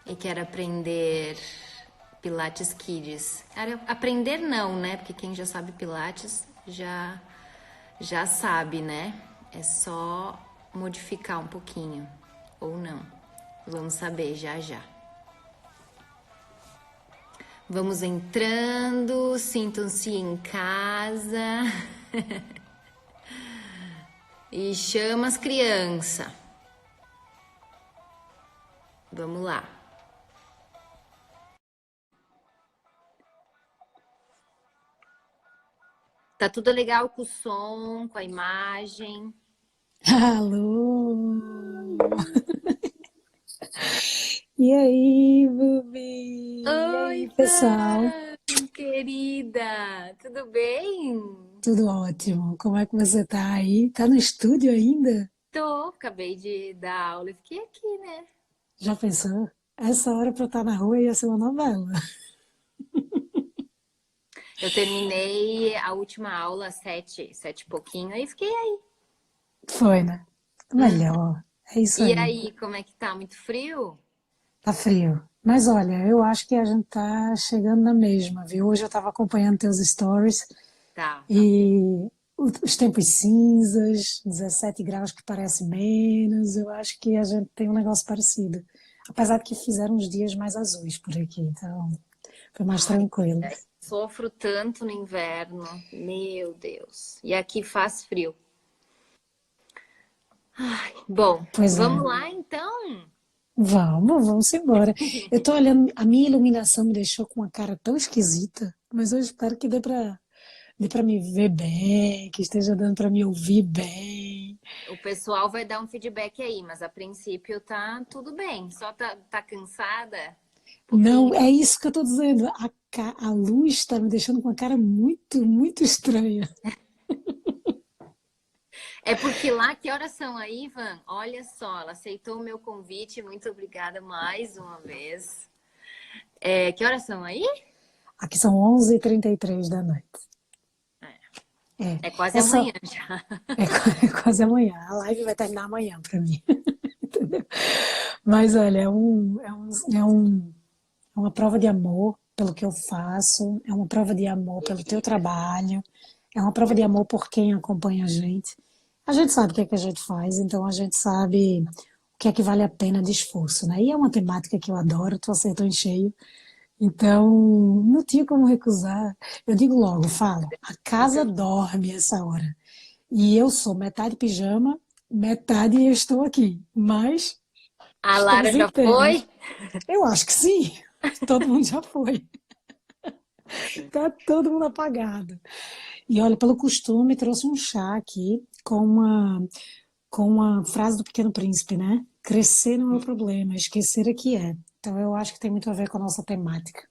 e quer aprender Pilates Kids. Aprender não, né? Porque quem já sabe Pilates já sabe, né? É só modificar um pouquinho, ou não. Vamos saber já já. Vamos entrando, sintam-se em casa. E chama as crianças. Vamos lá. Tá tudo legal com o som, com a imagem? Alô! E aí, Bubi? E Oi, aí, pessoal? Van, querida, tudo bem? Tudo ótimo. Como é que você tá aí? Tá no estúdio ainda? Acabei de dar aula e fiquei aqui, né? Já pensou? Essa hora pra eu estar na rua ia ser uma novela. Eu terminei a última aula às 7 e pouquinho, aí fiquei aí. Foi, né? Melhor. É isso E aí. aí, como é que tá? Muito frio? Tá frio. Mas olha, eu acho que a gente tá chegando na mesma, viu? Hoje eu tava acompanhando teus stories Tá. e os tempos cinzas, 17 graus que parece menos, eu acho que a gente tem um negócio parecido. Apesar de que fizeram uns dias mais azuis por aqui, então foi mais Ai, tranquilo. sofro tanto no inverno, meu Deus. E aqui faz frio. Bom, Pois vamos é, lá então? vamos embora. Eu tô olhando, a minha iluminação me deixou com uma cara tão esquisita, mas eu espero que dê pra me ver bem, que esteja dando pra me ouvir bem. O pessoal vai dar um feedback aí, mas a princípio tá tudo bem. Só tá cansada? Um pouquinho. Não, é isso que eu tô dizendo. A luz está me deixando com uma cara muito, muito estranha. É porque lá, que horas são aí, Ivan? Olha só, ela aceitou o meu convite. Muito obrigada mais uma vez. Que horas são aí? Aqui são 11h33 da noite. É, É quase essa amanhã já. é quase amanhã. A live vai terminar amanhã para mim. Entendeu? Mas olha, é uma prova de amor pelo que eu faço, é uma prova de amor pelo teu trabalho, é uma prova de amor por quem acompanha a gente. A gente sabe o que é que a gente faz, então a gente sabe o que é que vale a pena de esforço, né? E é uma temática que eu adoro, tu acertou em cheio. Então, não tinha como recusar. Eu digo logo, falo, a casa Muito. dorme essa hora. E eu sou metade pijama, metade eu estou aqui. Mas A Lara estamos já inteiros. foi? Eu acho que sim. Todo mundo já foi. Tá todo mundo apagado. E olha, pelo costume, trouxe um chá aqui com uma frase do Pequeno Príncipe, né? Crescer não é o problema, esquecer é que é. Então eu acho que tem muito a ver com a nossa temática.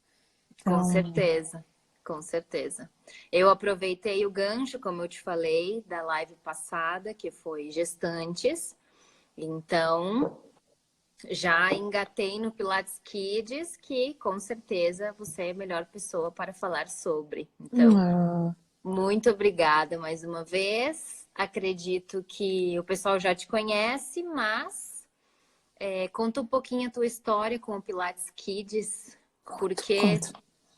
Com Então, certeza, com certeza. Eu aproveitei o gancho, como eu te falei, da live passada, que foi gestantes. Então, já engatei no Pilates Kids, que com certeza você é a melhor pessoa para falar sobre. Então, ah, muito obrigada mais uma vez. Acredito que o pessoal já te conhece, mas conta um pouquinho a tua história com o Pilates Kids, conto, porque conto.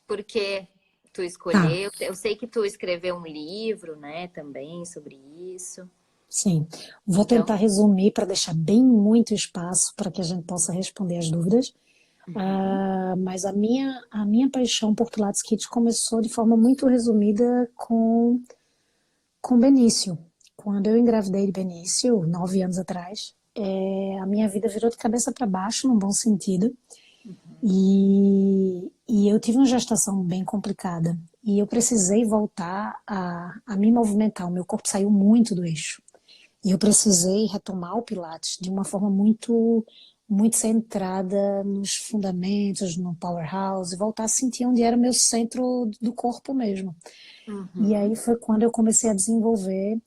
porque tu Tá, escolheu. Eu sei que tu escreveu um livro, né, também sobre isso. sim. Vou Então, tentar resumir para deixar bem muito espaço para que a gente possa responder as dúvidas. uhum, Mas a minha paixão por Pilates Kids começou de forma muito resumida com Benício. Quando eu engravidei de Benício, 9 anos atrás, a minha vida virou de cabeça para baixo, num bom sentido. E eu tive uma gestação bem complicada. E eu precisei voltar a me movimentar. O meu corpo saiu muito do eixo. E eu precisei retomar o Pilates de uma forma muito, muito centrada nos fundamentos, no powerhouse, e voltar a sentir onde era o meu centro do corpo mesmo. E uhum. aí foi quando eu comecei a desenvolver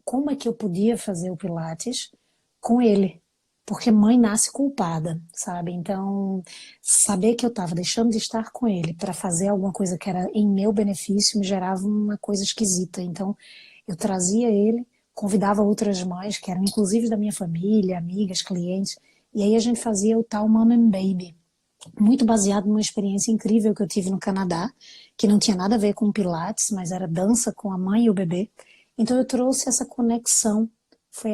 como é que eu podia fazer o Pilates com ele. Porque mãe nasce culpada, sabe? Então, saber que eu estava deixando de estar com ele para fazer alguma coisa que era em meu benefício me gerava uma coisa esquisita. Então, eu trazia ele, convidava outras mães, que eram inclusive da minha família, amigas, clientes, E aí a gente fazia o tal Mom and Baby, muito baseado numa experiência incrível que eu tive no Canadá, que não tinha nada a ver com Pilates, mas era dança com a mãe e o bebê. Então eu trouxe essa conexão, foi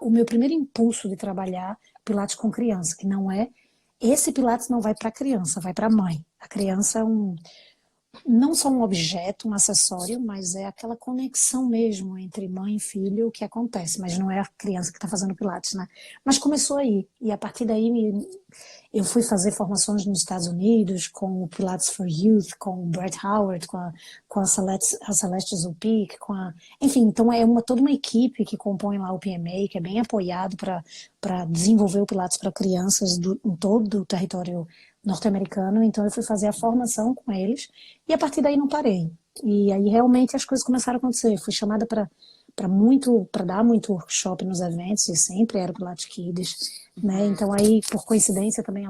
o meu primeiro impulso de trabalhar Pilates com criança, que não é, esse Pilates não vai para a criança, vai para a mãe. A criança é não só um objeto, um acessório, mas é aquela conexão mesmo entre mãe e filho que acontece, mas não é a criança que está fazendo Pilates, né? Mas começou aí, e a partir daí eu fui fazer formações nos Estados Unidos com o Pilates for Youth, com o Brett Howard, com a Celeste Zupik, enfim, então é toda uma equipe que compõe lá o PMA, que é bem apoiado para desenvolver o Pilates para crianças em todo o território norte-americano, então eu fui fazer a formação com eles e a partir daí não parei. E aí realmente as coisas começaram a acontecer. Fui chamada para dar muito workshop nos eventos, e sempre era Pilates Kids, né? Então aí, por coincidência, também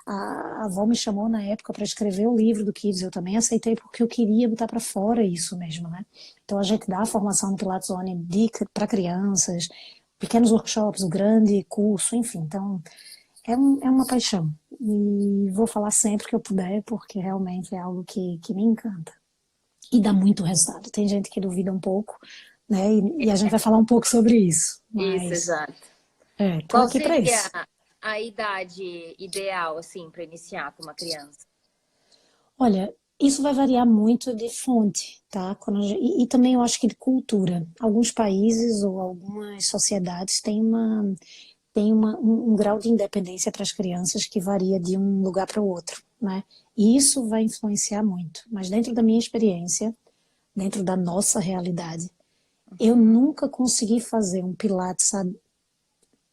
a avó me chamou na época para escrever o livro do Kids. Eu também aceitei porque eu queria botar para fora isso mesmo, né? Então a gente dá a formação no Pilates Zone para crianças, pequenos workshops, o grande curso, enfim. Então é uma paixão. E vou falar sempre que eu puder, porque realmente é algo que me encanta. E dá muito resultado. Tem gente que duvida um pouco, né? E a gente vai falar um pouco sobre isso. Isso, Mas exato. tô Qual aqui para seria isso. a idade ideal, assim, para iniciar com uma criança? Olha, isso vai variar muito de fonte, tá? E também eu acho que de cultura. Alguns países ou algumas sociedades têm um grau de independência para as crianças que varia de um lugar para o outro, né? E isso vai influenciar muito. Mas dentro da minha experiência, dentro da nossa realidade, eu nunca consegui fazer um Pilates, sabe,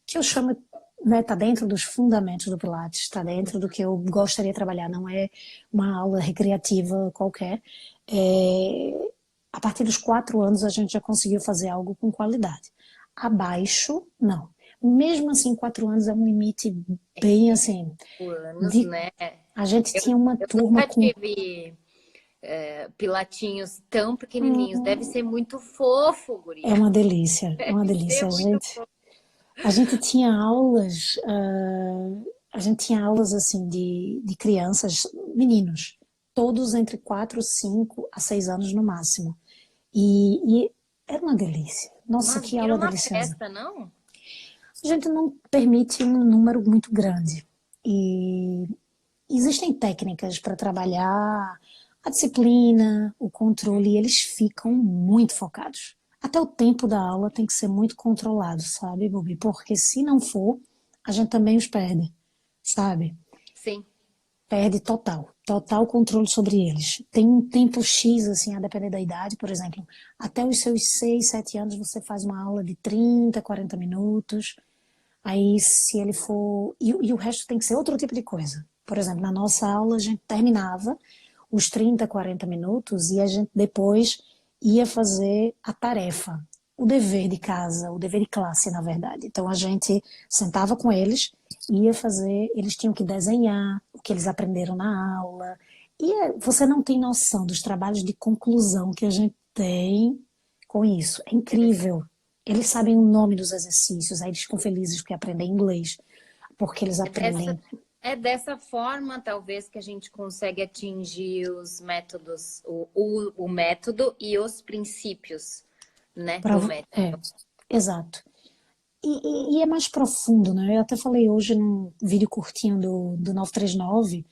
que eu chamo, né, tá dentro dos fundamentos do Pilates, tá dentro do que eu gostaria de trabalhar, não é uma aula recreativa qualquer. A partir dos 4 anos a gente já conseguiu fazer algo com qualidade. Abaixo, não. Mesmo assim, 4 anos é um limite bem assim. Por anos, De, né? a gente Eu, tinha uma eu turma nunca com. tive pilatinhos tão pequenininhos. Deve ser muito fofo, É guria. uma delícia, é uma Deve ser delícia. muito fofo. A gente tinha aulas, assim de crianças, meninos, todos entre 4, 5 a 6 anos no máximo. E era uma delícia. Nossa, Mas que vira aula uma deliciosa. festa, não? A gente não permite um número muito grande. E existem técnicas para trabalhar a disciplina, o controle, e eles ficam muito focados. Até o tempo da aula tem que ser muito controlado, sabe, Bobi? Porque se não for, a gente também os perde, sabe? Sim. Perde total controle sobre eles. Tem um tempo X, assim, a depender da idade, por exemplo, até os seus 6, 7 anos você faz uma aula de 30, 40 minutos. Aí, se ele for. E o resto tem que ser outro tipo de coisa. Por exemplo, na nossa aula, a gente terminava os 30, 40 minutos e a gente depois ia fazer a tarefa, o dever de casa, o dever de classe, na verdade. Então, a gente sentava com eles, ia fazer, eles tinham que desenhar o que eles aprenderam na aula. E você não tem noção dos trabalhos de conclusão que a gente tem com isso. É incrível. Eles sabem o nome dos exercícios, aí eles ficam felizes porque aprendem inglês, porque eles É dessa, aprendem. é dessa forma, talvez, que a gente consegue atingir os métodos, o método e os princípios, né, Pra, do método. exato. E é mais profundo, né? Eu até falei hoje num vídeo curtinho do 939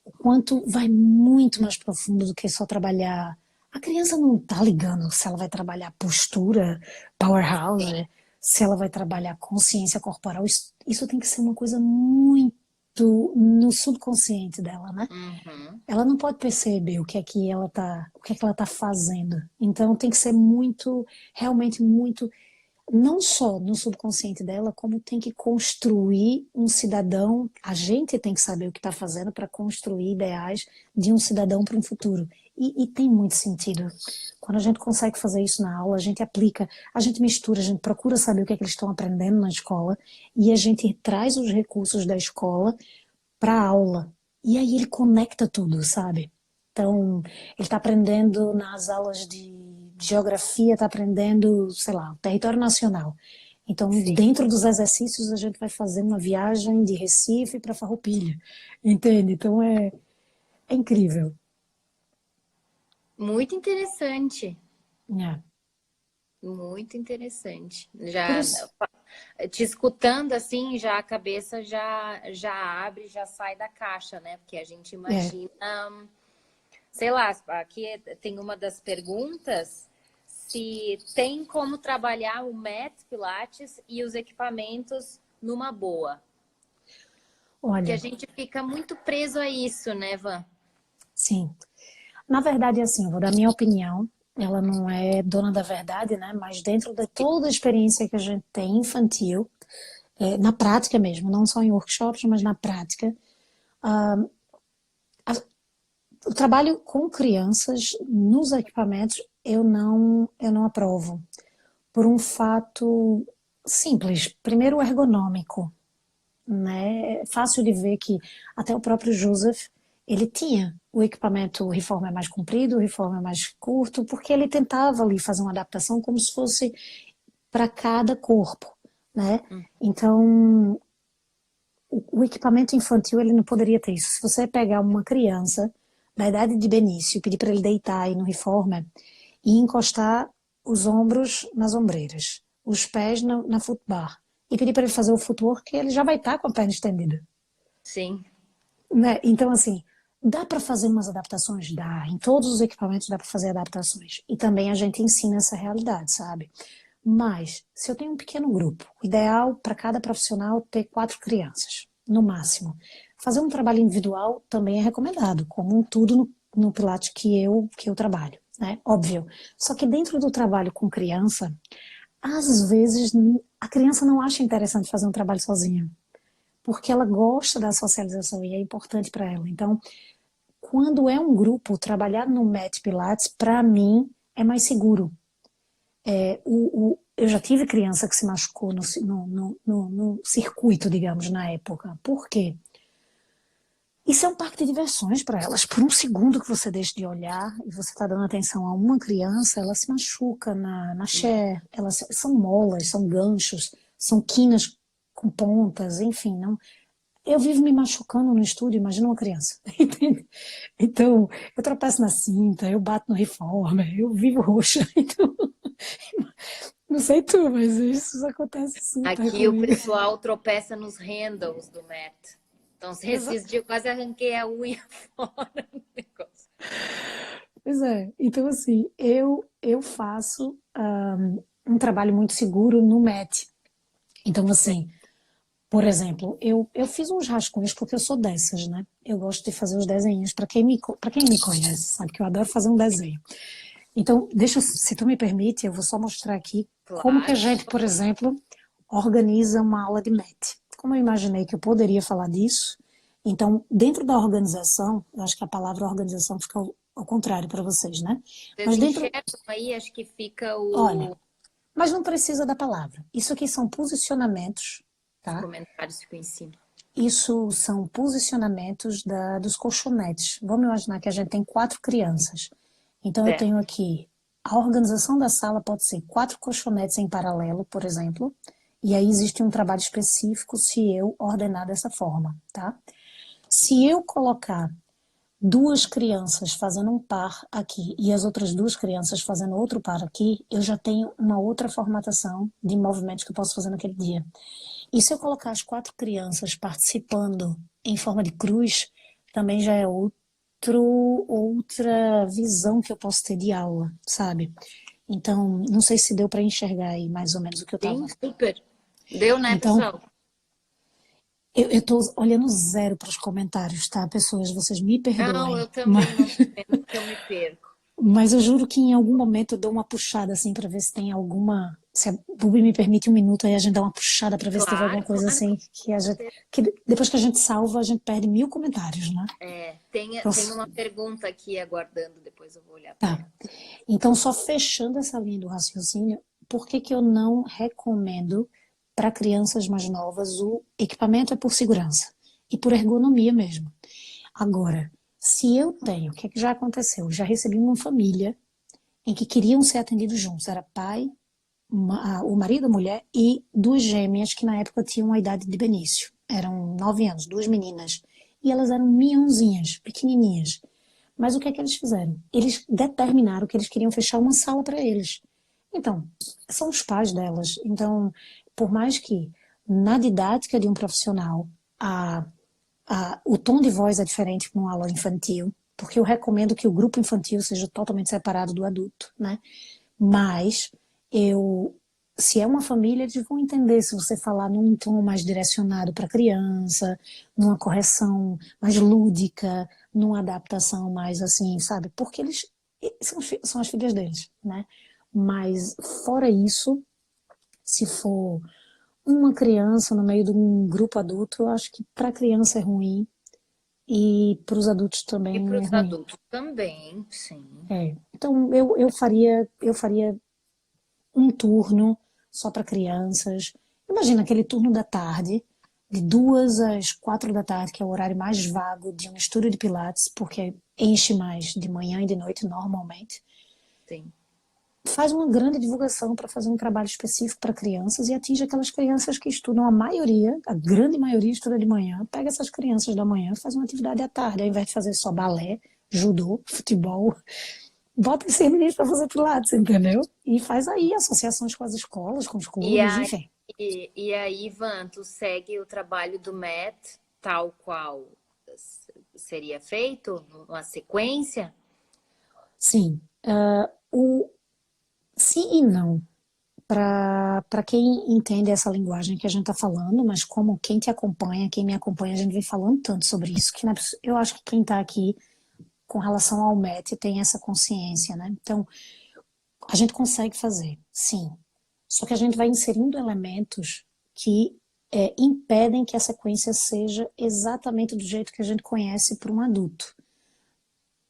o quanto vai muito mais profundo do que só trabalhar. A criança não tá ligando se ela vai trabalhar postura, powerhouse, se ela vai trabalhar consciência corporal. Isso tem que ser uma coisa muito no subconsciente dela, né? Uhum. Ela não pode perceber o que é que ela tá fazendo. Então tem que ser muito, realmente muito, não só no subconsciente dela, como tem que construir um cidadão. A gente tem que saber o que está fazendo para construir ideais de um cidadão para um futuro. E tem muito sentido. Quando a gente consegue fazer isso na aula, a gente aplica, a gente mistura, a gente procura saber o que é que eles estão aprendendo na escola e a gente traz os recursos da escola para a aula. E aí ele conecta tudo, sabe? Então, ele está aprendendo nas aulas de geografia, está aprendendo, sei lá, o território nacional. Então, Sim. dentro dos exercícios, a gente vai fazer uma viagem de Recife para Farroupilha, entende? Então, é incrível. Muito interessante. É. Muito interessante. Por Já isso, te escutando assim, já a cabeça já abre, já sai da caixa, né? Porque a gente é, imagina, sei lá, aqui tem uma das perguntas se tem como trabalhar o Mat Pilates e os equipamentos numa boa. Que a olha, gente fica muito preso a isso, né, Van? sim. Na verdade, assim, eu vou dar minha opinião. Ela não é dona da verdade, né? Mas dentro de toda a experiência que a gente tem infantil, na prática mesmo, não só em workshops, mas na prática, o trabalho com crianças nos equipamentos eu não aprovo. Por um fato simples. Primeiro, o ergonômico, né? É fácil de ver que até o próprio Joseph, ele tinha o equipamento, o Reformer mais comprido, o Reformer mais curto, porque ele tentava ali fazer uma adaptação como se fosse para cada corpo, né? Então, o equipamento infantil, ele não poderia ter isso. Se você pegar uma criança da idade de Benício, pedir para ele deitar aí no Reformer e encostar os ombros nas ombreiras, os pés na footbar, e pedir para ele fazer o footwork, ele já vai estar com a perna estendida. Sim. Né? Então, assim, dá para fazer umas adaptações? Dá. Em todos os equipamentos dá para fazer adaptações. E também a gente ensina essa realidade, sabe? Mas, se eu tenho um pequeno grupo, o ideal para cada profissional ter 4 crianças, no máximo. Fazer um trabalho individual também é recomendado, como tudo no Pilates que eu trabalho, né? Óbvio. Só que dentro do trabalho com criança, às vezes a criança não acha interessante fazer um trabalho sozinha, porque ela gosta da socialização e é importante para ela. Então, quando é um grupo, trabalhar no Mat Pilates, para mim, é mais seguro. Eu já tive criança que se machucou no circuito, digamos, na época. Por quê? Isso é um parque de diversões para elas. Por um segundo que você deixa de olhar e você está dando atenção a uma criança, ela se machuca na chair, elas são molas, são ganchos, são quinas com pontas, enfim, não. Eu vivo me machucando no estúdio, imagina uma criança. Entende? Então, eu tropeço na cinta, eu bato no reformer, eu vivo roxa. Então, não sei tu, mas isso acontece super Aqui o comigo. pessoal tropeça nos handles do mat. Então, esses dias eu quase arranquei a unha fora do negócio. Pois é, então assim, eu faço um trabalho muito seguro no MET. Então, assim, por exemplo, eu fiz uns rascunhos porque eu sou dessas, né? Eu gosto de fazer os desenhos. Para quem me conhece, sabe que eu adoro fazer um desenho. Então, se tu me permite, eu vou só mostrar aqui como que a Claro. gente, por exemplo, organiza uma aula de MET. Como eu imaginei que eu poderia falar disso, então, dentro da organização, eu acho que a palavra organização fica ao contrário para vocês, né? Vocês Mas dentro, enxergam aí, acho que fica olha, mas não precisa da palavra. Isso aqui são posicionamentos, os tá? comentários ficam em cima. Isso são posicionamentos dos colchonetes. Vamos imaginar que a gente tem 4 crianças. Então, eu Certo. tenho aqui a organização da sala pode ser 4 colchonetes em paralelo, por exemplo, e aí existe um trabalho específico se eu ordenar dessa forma, tá? Se eu colocar 2 crianças fazendo um par aqui e as outras 2 crianças fazendo outro par aqui, eu já tenho uma outra formatação de movimentos que eu posso fazer naquele dia. E se eu colocar as 4 crianças participando em forma de cruz, também já é outra visão que eu posso ter de aula, sabe? Então, não sei se deu para enxergar aí mais ou menos o que eu Sim, estava. super. Deu, né, Então, pessoal? eu estou olhando zero para os comentários, tá, pessoas? Vocês me Não, eu perdoem, também não tô vendo porque eu me perco. mas eu juro que em algum momento eu dou uma puxada assim para ver se tem alguma. Se a Bubi me permite um minuto, aí a gente dá uma puxada para ver se teve alguma Claro, coisa claro, com assim que a gente. certeza. Que depois que a gente salva, a gente perde 1000 comentários, né? É, tem uma pergunta aqui aguardando, depois eu vou olhar para Tá. ela. Então, só fechando essa linha do raciocínio, por que que eu não recomendo para crianças mais novas o equipamento é por segurança e por ergonomia mesmo. Agora, se eu tenho, o que é que já aconteceu? Eu já recebi uma família em que queriam ser atendidos juntos, era pai, o marido, a mulher e duas gêmeas que na época tinham a idade de Benício. Eram 9 anos, duas meninas. E elas eram miãozinhas, pequenininhas. Mas o que é que eles fizeram? Eles determinaram que eles queriam fechar uma sala para eles. Então, são os pais delas. Então, por mais que na didática de um profissional o tom de voz é diferente para uma aula infantil, porque eu recomendo que o grupo infantil seja totalmente separado do adulto, né? Mas se é uma família, eles vão entender se você falar num tom mais direcionado para a criança, numa correção mais lúdica, numa adaptação mais assim, sabe? Porque eles são as filhas deles, né? Mas fora isso, se for uma criança no meio de um grupo adulto, eu acho que para a criança é ruim e para os adultos E para também é os ruim. adultos também, sim. É. Então eu faria um turno só para crianças. Imagina aquele turno da tarde, de 2 às 4 da tarde, que é o horário mais vago de um estúdio de Pilates, porque enche mais de manhã e de noite normalmente. Sim. Faz uma grande divulgação para fazer um trabalho específico para crianças e atinge aquelas crianças que estudam, a maioria, a grande maioria estuda de manhã, pega essas crianças da manhã, faz uma atividade à tarde, ao invés de fazer só balé, judô, futebol, bota esses meninos para fazer pilates, entendeu? E faz aí associações com as escolas, com os E clubes, aí, enfim. Ivan, tu segue o trabalho do Matt tal qual seria feito, uma sequência? Sim, sim e não. Para quem entende essa linguagem que a gente está falando, mas como quem te acompanha, quem me acompanha, a gente vem falando tanto sobre isso, que eu acho que quem está aqui com relação ao MET tem essa consciência, né? Então, a gente consegue fazer, sim. Só que a gente vai inserindo elementos que impedem que a sequência seja exatamente do jeito que a gente conhece para um adulto.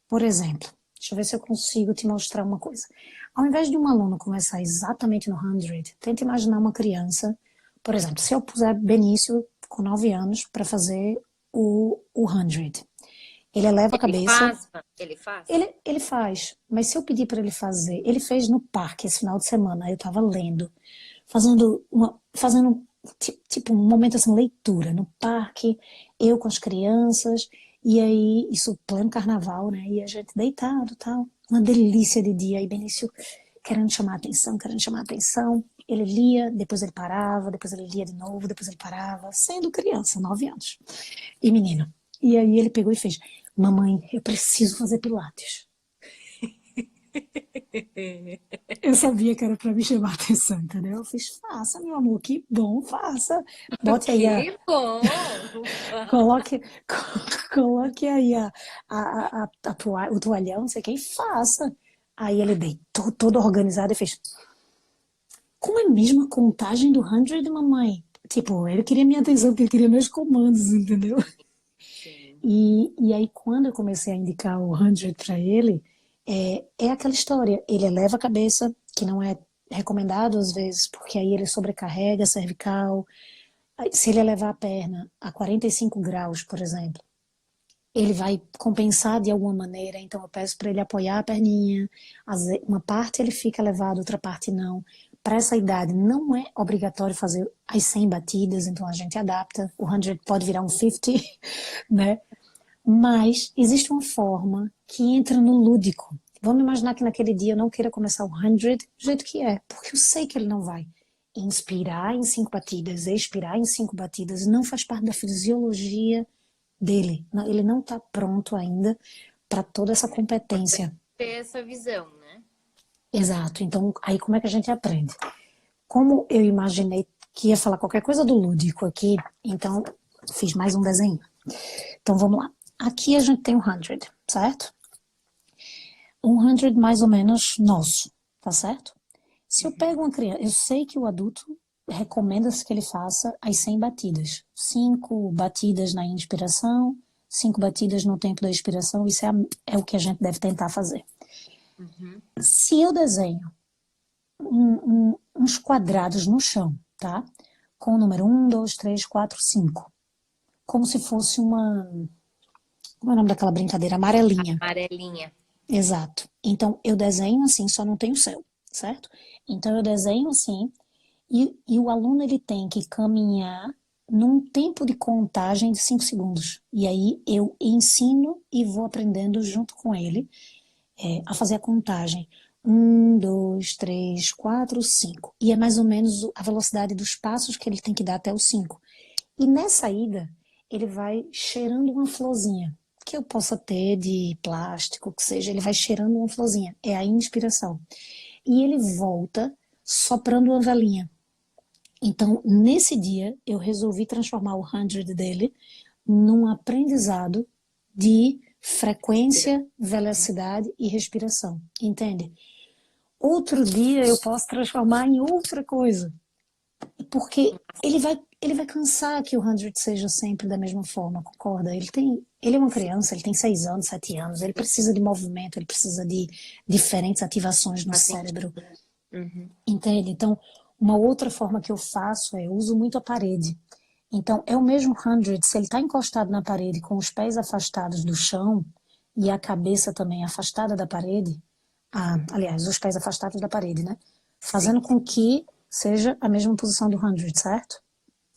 Por exemplo, deixa eu ver se eu consigo te mostrar uma coisa. Ao invés de um aluno começar exatamente no 100, tenta imaginar uma criança, por exemplo, se eu puser Benício com 9 anos para fazer o 100, ele eleva a Ele cabeça, faz? Ele faz? ele faz, mas se eu pedir para ele fazer, ele fez no parque esse final de semana, eu estava lendo, fazendo tipo um momento assim, leitura no parque, eu com as crianças, e aí, isso pleno carnaval, né? E a gente deitado, tal, uma delícia de dia, aí Benício querendo chamar a atenção, querendo chamar a atenção, ele lia, depois ele parava, depois ele lia de novo, depois ele parava, sendo criança, 9 anos, e menino. E aí ele pegou e fez, mamãe, eu preciso fazer pilates. Eu sabia que era para me chamar a atenção, entendeu? Eu fiz, faça, meu amor, que bom, faça. Bote aí Que bom! coloque, coloque aí o toalhão, não sei quem, faça. Aí ele deitou todo organizado e fez, como é mesmo a contagem do 100, mamãe? Tipo, ele queria minha atenção, porque ele queria meus comandos, entendeu? Sim. E aí, quando eu comecei a indicar o 100 para ele, é aquela história. Ele eleva a cabeça, que não é recomendado às vezes, porque aí ele sobrecarrega a cervical. Se ele elevar a perna a 45 graus, por exemplo, ele vai compensar de alguma maneira. Então, eu peço para ele apoiar a perninha. Uma parte ele fica elevado, outra parte não. Para essa idade, não é obrigatório fazer as 100 batidas, então a gente adapta. O 100 pode virar um 50, né? Mas existe uma forma que entra no lúdico. Vamos imaginar que naquele dia eu não queira começar o 100 do jeito que é, porque eu sei que ele não vai inspirar em 5 batidas, expirar em 5 batidas, não faz parte da fisiologia dele. Ele não está pronto ainda para toda essa Importante competência. ter essa visão, né? Exato. Então, aí como é que a gente aprende? Como eu imaginei que ia falar qualquer coisa do lúdico aqui, então fiz mais um desenho. Então vamos lá. Aqui a gente tem o 100, certo? Um 100 mais ou menos nosso, tá certo? Se eu pego uma criança, eu sei que o adulto recomenda-se que ele faça as 100 batidas. 5 batidas na inspiração, 5 batidas no tempo da expiração, isso é o que a gente deve tentar fazer. Uhum. Se eu desenho uns quadrados no chão, tá? Com o número 1, 2, 3, 4, 5. Como se fosse uma. Como é o nome daquela brincadeira? Amarelinha. Amarelinha. Exato. Então, eu desenho assim, só não tem o céu. certo? Então eu desenho assim, e o aluno ele tem que caminhar num tempo de contagem de 5 segundos. E aí eu ensino e vou aprendendo junto com ele a fazer a contagem. Um, dois, três, quatro, cinco. E é mais ou menos a velocidade dos passos que ele tem que dar até os 5. E nessa ida, ele vai cheirando uma florzinha, que eu possa ter de plástico, que seja, ele vai cheirando uma florzinha. É a inspiração. E ele volta soprando uma velinha. Então, nesse dia, eu resolvi transformar o 100 dele num aprendizado de frequência, velocidade e respiração, entende? Outro dia eu posso transformar em outra coisa, porque ele vai cansar que o 100 seja sempre da mesma forma, concorda? Ele é uma criança, ele tem 6 anos, 7 anos, ele precisa de movimento, ele precisa de diferentes ativações no Faz cérebro, sentido. Uhum. entende? Então, uma outra forma que eu faço é eu uso muito a parede. Então, é o mesmo 100, se ele está encostado na parede com os pés afastados do chão e a cabeça também afastada da parede, aliás, os pés afastados da parede, né? Sim, Fazendo com que seja a mesma posição do 100, certo?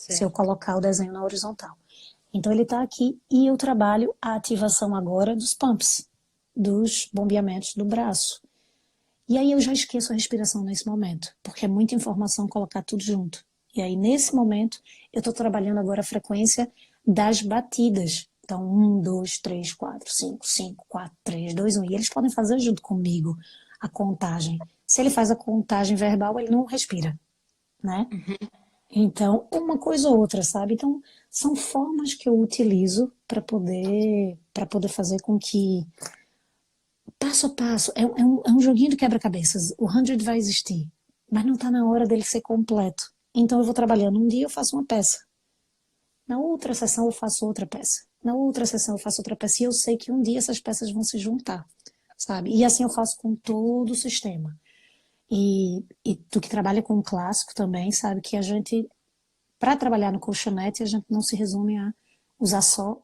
Se eu certo. colocar o desenho na horizontal. Então, ele está aqui e eu trabalho a ativação agora dos pumps, dos bombeamentos do braço. E aí eu já esqueço a respiração nesse momento, porque é muita informação colocar tudo junto. E aí, nesse momento, eu estou trabalhando agora a frequência das batidas. Então, um, dois, três, quatro, cinco, cinco, quatro, três, dois, um. E eles podem fazer junto comigo a contagem. Se ele faz a contagem verbal, ele não respira, né? Então, uma coisa ou outra, sabe? Então, são formas que eu utilizo para poder fazer com que passo a passo, é um joguinho de quebra-cabeças. O 100 vai existir, mas não está na hora dele ser completo. Então eu vou trabalhando. Um dia eu faço uma peça, na outra sessão eu faço outra peça, na outra sessão eu faço outra peça, e eu sei que um dia essas peças vão se juntar, sabe? E assim eu faço com todo o sistema. E tu que trabalha com o clássico também, sabe que a gente, para trabalhar no colchonete, a gente não se resume a usar só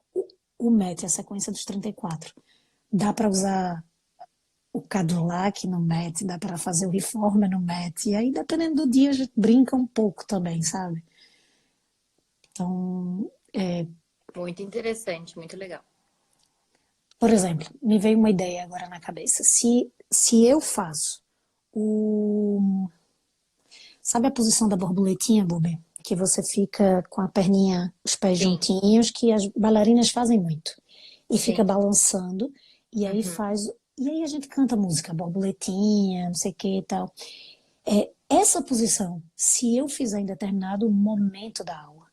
o MET, a sequência dos 34. Dá para usar o Cadillac no Met, dá para fazer o Reformer no Met, e aí dependendo do dia a gente brinca um pouco também, sabe? Então, Muito interessante, muito legal. por exemplo, me veio uma ideia agora na cabeça. Se eu faço o. Sabe a posição da borboletinha, Bubi? Que você fica com a perninha, os pés Sim, juntinhos, que as bailarinas fazem muito. E fica sim. balançando, e aí Uhum. faz. E aí a gente canta música, borboletinha, não sei o que e tal. Essa posição, se eu fizer em determinado momento da aula,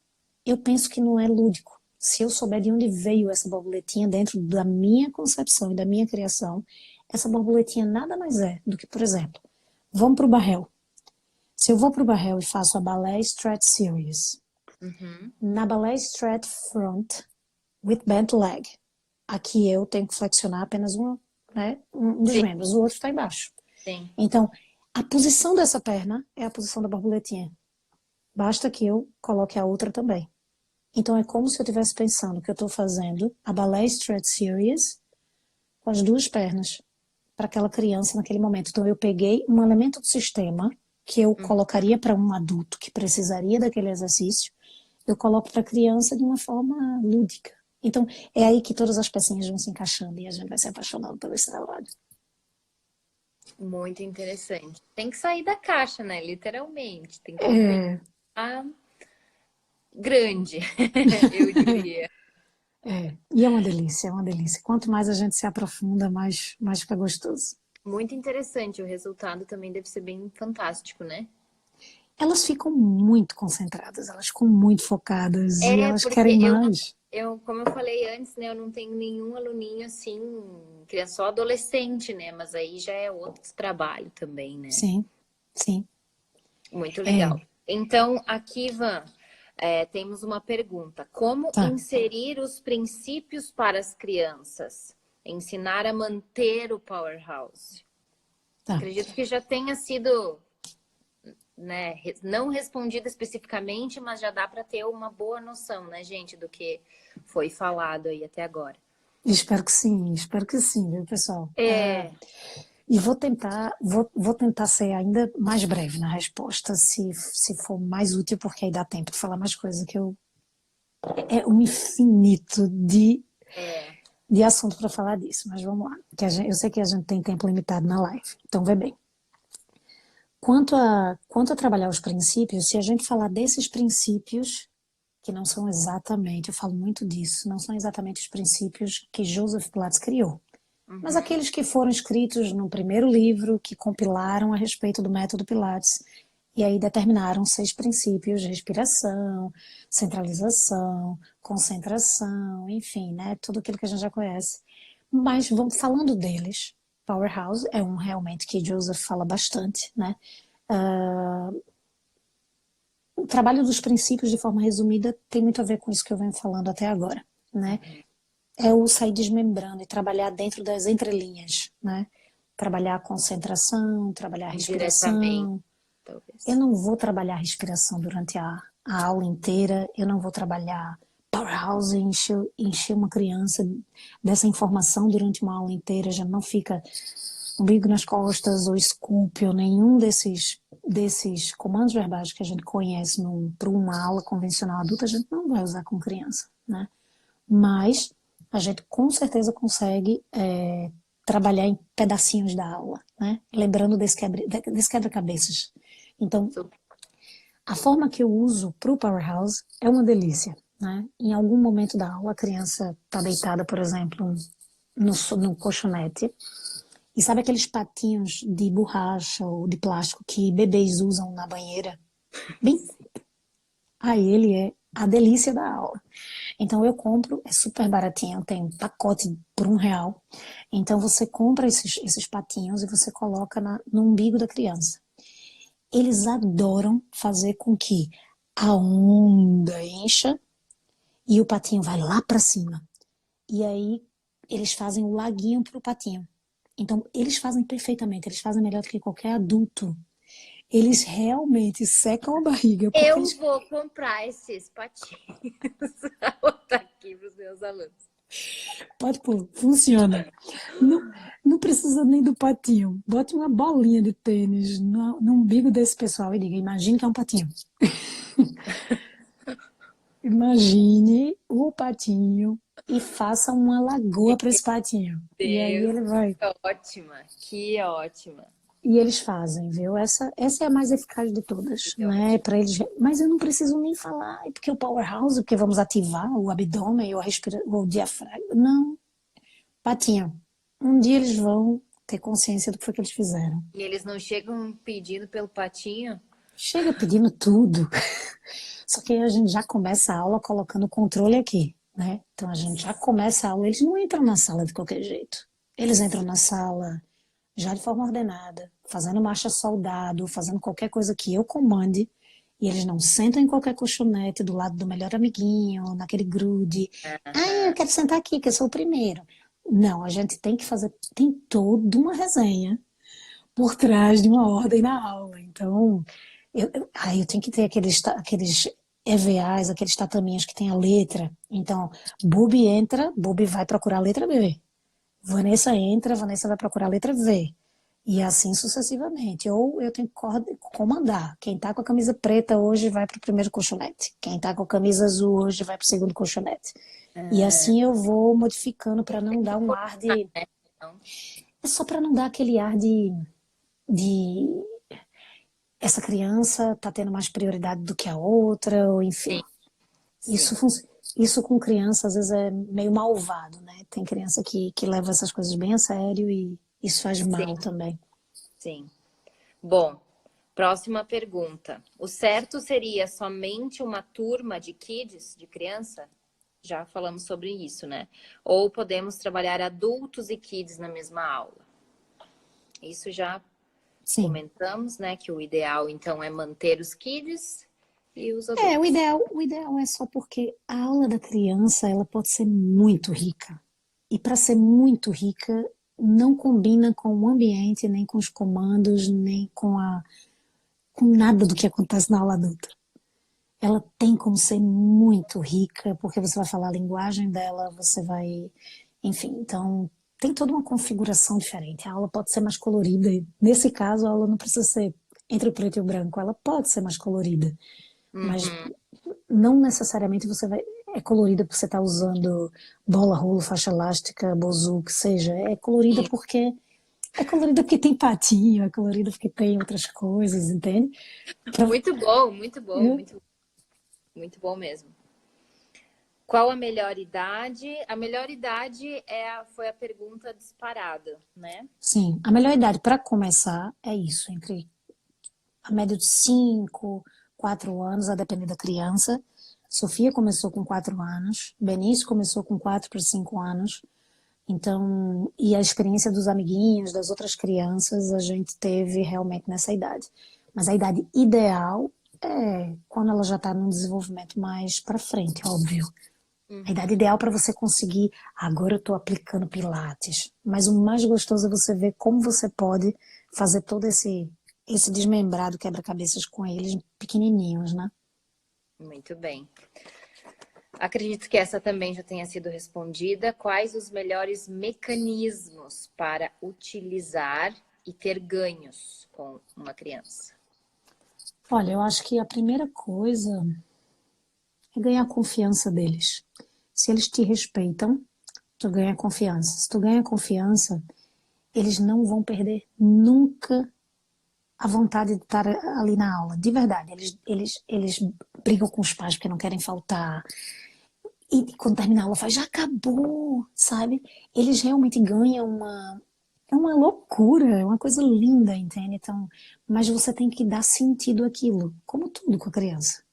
eu penso que não é lúdico. Se eu souber de onde veio essa borboletinha dentro da minha concepção e da minha criação, essa borboletinha nada mais é do que, por exemplo, vamos para o barrel. Se eu vou para o barrel e faço a ballet stretch series, Uhum. na ballet stretch front with bent leg, aqui eu tenho que flexionar apenas um dos Sim, membros, o outro está embaixo. sim. Então, a posição dessa perna é a posição da borboletinha. Basta que eu coloque a outra também. Então é como se eu estivesse pensando que eu estou fazendo a ballet stretch series com as duas pernas para aquela criança naquele momento. Então eu peguei um elemento do sistema que eu Uhum. colocaria para um adulto que precisaria daquele exercício, eu coloco para a criança de uma forma lúdica. Então é aí que todas as pecinhas vão se encaixando e a gente vai se apaixonando pelo esse trabalho. Muito interessante. Tem que sair da caixa, né? Literalmente. Tem que É, pensar grande, eu diria. e é uma delícia, é uma delícia. Quanto mais a gente se aprofunda, mais fica gostoso. Muito interessante. O resultado também deve ser bem fantástico, né? Elas ficam muito concentradas, elas ficam muito focadas e É, elas porque querem mais. como eu falei antes, né? Eu não tenho nenhum aluninho assim, criança só adolescente, né? Mas aí já é outro trabalho também, né? Sim, sim. Muito É, legal. Então, aqui, Van, temos uma pergunta. Como tá, inserir os princípios para as crianças? Ensinar a manter o powerhouse. tá. Acredito que já tenha sido, né, não respondida especificamente, mas já dá para ter uma boa noção, né, gente, do que foi falado aí até agora. Espero que sim, viu, pessoal? É, E vou tentar ser ainda mais breve na resposta, se for mais útil, porque aí dá tempo de falar mais coisas, é um infinito É. de assunto para falar disso, mas vamos lá. Eu sei que a gente tem tempo limitado na live, então vê bem. Quanto a trabalhar os princípios, se a gente falar desses princípios, que não são exatamente, eu falo muito disso, não são exatamente os princípios que Joseph Pilates criou, mas Uhum. aqueles que foram escritos no primeiro livro, que compilaram a respeito do método Pilates, e aí determinaram 6 princípios: respiração, centralização, concentração, enfim, né? Tudo aquilo que a gente já conhece. Mas vamos falando deles. Powerhouse é um realmente que Joseph fala bastante, né? O trabalho dos princípios, de forma resumida, tem muito a ver com isso que eu venho falando até agora, né? Uhum. É o sair desmembrando e trabalhar dentro das entrelinhas, né? Trabalhar a concentração, trabalhar a Indiretamente, respiração. Eu talvez. não vou trabalhar a respiração durante a aula inteira, eu não vou trabalhar powerhouse, encher uma criança dessa informação durante uma aula inteira, já não fica umbigo nas costas ou scoop ou nenhum desses comandos verbais que a gente conhece para uma aula convencional adulta, a gente não vai usar com criança, né? Mas a gente com certeza consegue trabalhar em pedacinhos da aula, né? Lembrando desse quebra-cabeças. Então, Super. a forma que eu uso para o Powerhouse é uma delícia, né? Em algum momento da aula, a criança está deitada, por exemplo, no colchonete, e sabe aqueles patinhos de borracha ou de plástico que bebês usam na banheira? Bem, aí ele é a delícia da aula. Então eu compro, é super baratinho, tem um pacote por R$ 1. Então você compra esses patinhos e você coloca no umbigo da criança. Eles adoram fazer com que a onda encha e o patinho vai lá para cima. E aí eles fazem o laguinho pro patinho. Então eles fazem perfeitamente, eles fazem melhor do que qualquer adulto. Eles realmente secam a barriga porque Eu eles vou comprar esses patinhos. Vou botar aqui para os meus alunos. pode pôr, funciona. Não, não precisa nem do patinho. Bote uma bolinha de tênis no umbigo desse pessoal e diga: imagine que é um patinho. Imagine o patinho e faça uma lagoa para esse patinho. E aí Deus, ele vai. que ótima, que ótima, E eles fazem, viu? Essa é a mais eficaz de que todas, né? ótima. Para eles. Mas eu não preciso nem falar, porque o powerhouse, porque vamos ativar o abdômen ou o diafragma. Não, patinho. Um dia eles vão ter consciência do que foi que eles fizeram. E eles não chegam pedindo pelo patinho? Chega pedindo tudo. Só que aí a gente já começa a aula colocando o controle aqui, né? Então a gente já começa a aula, eles não entram na sala de qualquer jeito. Eles entram na sala já de forma ordenada, fazendo marcha soldado, fazendo qualquer coisa que eu comande, e eles não sentam em qualquer colchonete do lado do melhor amiguinho, naquele grude. Ah, eu Aham. quero sentar aqui, que eu sou o primeiro. Não, a gente tem que fazer, tem toda uma resenha por trás de uma ordem na aula. Então, eu tenho que ter aqueles EVAs, aqueles tataminhos que tem a letra. Então, Bubi entra, Bubi vai procurar a letra B. Vanessa entra, Vanessa vai procurar a letra V. E assim sucessivamente. Ou eu tenho que comandar. Quem tá com a camisa preta hoje vai para o primeiro colchonete. Quem tá com a camisa azul hoje vai para o segundo colchonete. E Ah, assim eu vou modificando para tem não que dar um ar coordenar, de. né? Então, É só para não dar aquele ar de essa criança está tendo mais prioridade do que a outra, ou enfim. sim, Isso, sim, isso com criança às vezes é meio malvado, né? Tem criança que leva essas coisas bem a sério e isso faz sim, mal também. sim. Bom, próxima pergunta. O certo seria somente uma turma de kids, de criança? Já falamos sobre isso, né? Ou podemos trabalhar adultos e kids na mesma aula? Isso já Sim. comentamos, né? Que o ideal, então, é manter os kids e os É, adultos. o ideal é só porque a aula da criança, ela pode ser muito rica. E para ser muito rica, não combina com o ambiente, nem com os comandos, nem com nada do que acontece na aula adulta. Ela tem como ser muito rica, porque você vai falar a linguagem dela, você vai. Enfim, então tem toda uma configuração diferente. A aula pode ser mais colorida. Nesse caso, a aula não precisa ser entre o preto e o branco. Ela pode ser mais colorida. Mas Uhum. não necessariamente você vai... É colorida porque você está usando bola, rolo, faixa elástica, bozu, que seja. É colorida porque tem patinho, é colorida porque tem outras coisas, entende? Pra... Muito bom, muito bom, muito bom mesmo. Qual a melhor idade? A melhor idade foi a pergunta disparada, né? Sim, a melhor idade para começar é isso, entre a média de 5, 4 anos, a depender da criança. Sofia começou com 4 anos, Benício começou com 4 para 5 anos. Então, e a experiência dos amiguinhos, das outras crianças, a gente teve realmente nessa idade. Mas a idade ideal é quando ela já está num desenvolvimento mais para frente, óbvio. A idade Uhum. ideal para você conseguir, agora eu estou aplicando Pilates. Mas o mais gostoso é você ver como você pode fazer todo esse desmembrado quebra-cabeças com eles pequenininhos, né? Muito bem. Acredito que essa também já tenha sido respondida. Quais os melhores mecanismos para utilizar e ter ganhos com uma criança? Olha, eu acho que a primeira coisa é ganhar a confiança deles. Se eles te respeitam, tu ganha confiança. Se tu ganha confiança, eles não vão perder nunca a vontade de estar ali na aula. De verdade, eles brigam com os pais porque não querem faltar. E quando termina a aula, faz, já acabou, sabe? Eles realmente ganham uma. É uma loucura, é uma coisa linda, entende? Então, mas você tem que dar sentido àquilo, como tudo com a criança.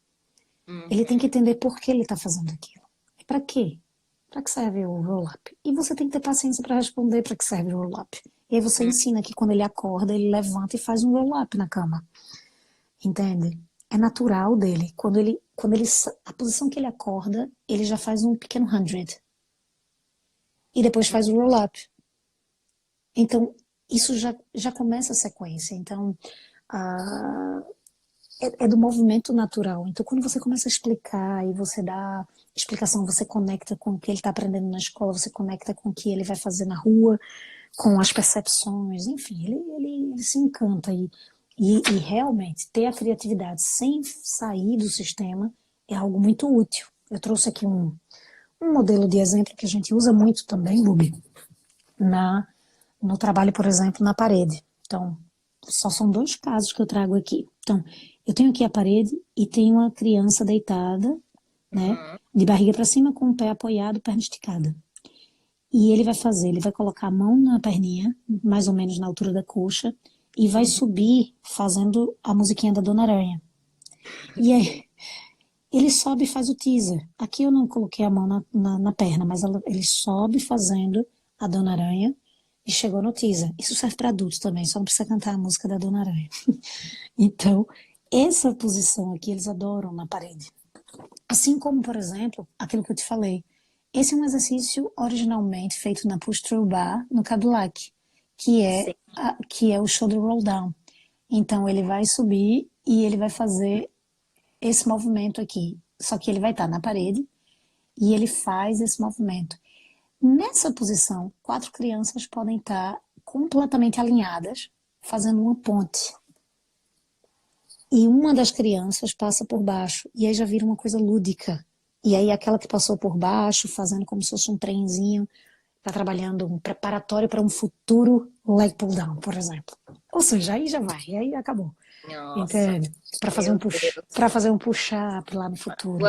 Ele tem que Uhum. entender por que ele está fazendo aquilo. E para quê? Para que serve o roll-up? E você tem que ter paciência para responder para que serve o roll-up. E aí você Uhum. ensina que quando ele acorda, ele levanta e faz um roll-up na cama. Entende? É natural dele. A posição que ele acorda, ele já faz um pequeno 100. E depois faz o roll-up. Então, isso já começa a sequência. Então, ah, é do movimento natural. Então, quando você começa a explicar e você dá explicação, você conecta com o que ele está aprendendo na escola, você conecta com o que ele vai fazer na rua, com as percepções, enfim, ele se encanta. E realmente, ter a criatividade sem sair do sistema é algo muito útil. Eu trouxe aqui um modelo de exemplo que a gente usa muito também, Bubi, no trabalho, por exemplo, na parede. Então, só são 2 casos que eu trago aqui. Então, eu tenho aqui a parede e tenho uma criança deitada, né, Uhum. de barriga para cima, com o pé apoiado, perna esticada. E ele vai colocar a mão na perninha, mais ou menos na altura da coxa, e vai Uhum. subir fazendo a musiquinha da Dona Aranha. E aí, Sim. ele sobe e faz o teaser. Aqui eu não coloquei a mão na perna, mas ele sobe fazendo a Dona Aranha e chegou no teaser. Isso serve para adultos também, só não precisa cantar a música da Dona Aranha. Então, essa posição aqui eles adoram na parede. Assim como, por exemplo, aquilo que eu te falei. Esse é um exercício originalmente feito na Push-Through Bar, no Cadillac, Sim. que é o shoulder roll down. Então, ele vai subir e ele vai fazer esse movimento aqui. Só que ele vai estar na parede e ele faz esse movimento. Nessa posição, 4 crianças podem estar completamente alinhadas, fazendo uma ponte. E uma das crianças passa por baixo, e aí já vira uma coisa lúdica. E aí aquela que passou por baixo, fazendo como se fosse um trenzinho, está trabalhando um preparatório para um futuro leg pull down, por exemplo. Ou seja, aí já vai, aí acabou. Nossa, Entende? meu Deus. Para fazer um push-up lá no futuro.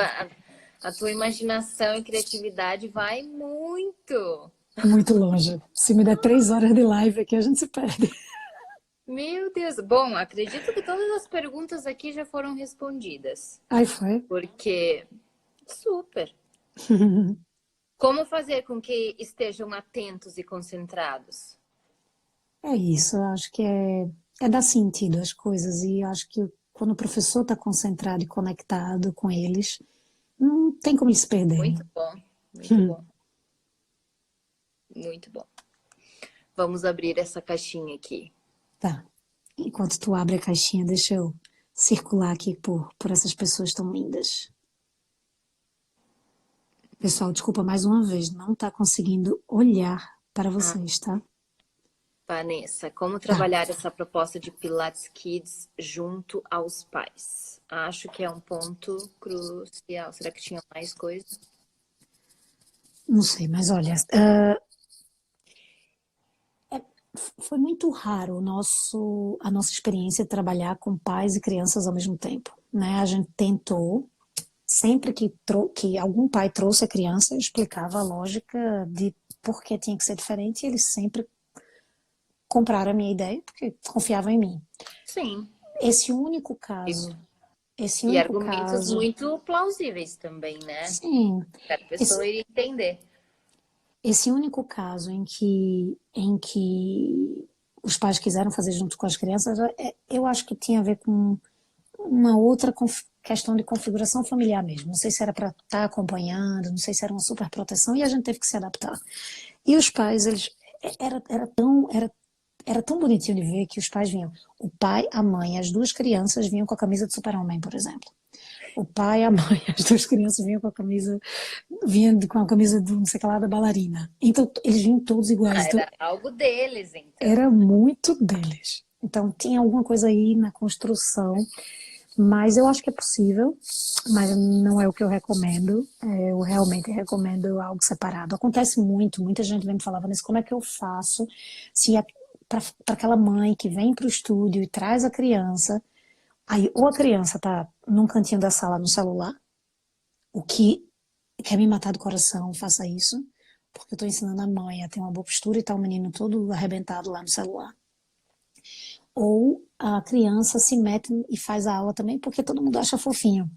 A tua imaginação e criatividade vai muito. Muito longe. Se me der 3 horas de live aqui, a gente se perde. Meu Deus. Bom, acredito que todas as perguntas aqui já foram respondidas. Aí foi. Porque, super. Como fazer com que estejam atentos e concentrados? É isso, eu acho que é dar sentido às coisas. E eu acho que quando o professor está concentrado e conectado com eles, não tem como eles se perderem. Muito bom, muito bom, muito bom. Vamos abrir essa caixinha aqui. Tá. Enquanto tu abre a caixinha, deixa eu circular aqui por essas pessoas tão lindas. Pessoal, desculpa mais uma vez, não tá conseguindo olhar para Ah, vocês, tá? Vanessa, como Tá. trabalhar essa proposta de Pilates Kids junto aos pais? Acho que é um ponto crucial. Será que tinha mais coisa? Não sei, mas olha, foi muito raro a nossa experiência de trabalhar com pais e crianças ao mesmo tempo, né? A gente tentou, sempre que algum pai trouxe a criança, eu explicava a lógica de por que tinha que ser diferente, e eles sempre compraram a minha ideia, porque confiavam em mim. Sim. Esse único E, caso, esse e único argumentos caso, muito plausíveis também, né? sim, Cada pessoa esse, iria entender. esse único caso em que os pais quiseram fazer junto com as crianças, eu acho que tinha a ver com uma outra questão de configuração familiar mesmo. Não sei se era para estar acompanhando, não sei se era uma super proteção, e a gente teve que se adaptar. E os pais, eles era tão bonitinho de ver que os pais vinham. O pai, a mãe, as duas crianças vinham com a camisa de Super-Homem, por exemplo. O pai, a mãe, as duas crianças vinham com a camisa do não sei o que lá da bailarina. Então eles vinham todos iguais. Ah, Então era algo deles, então. era muito deles. Então tinha alguma coisa aí na construção, mas eu acho que é possível, mas não é o que eu recomendo. Eu realmente recomendo algo separado. Acontece muito, muita gente vem me falar, Vanessa, como é que eu faço se para aquela mãe que vem para o estúdio e traz a criança, aí ou a criança tá num cantinho da sala no celular, o que quer me matar do coração, faça isso, porque eu estou ensinando a mãe a ter uma boa postura e tá o menino todo arrebentado lá no celular. Ou a criança se mete e faz a aula também porque todo mundo acha fofinho.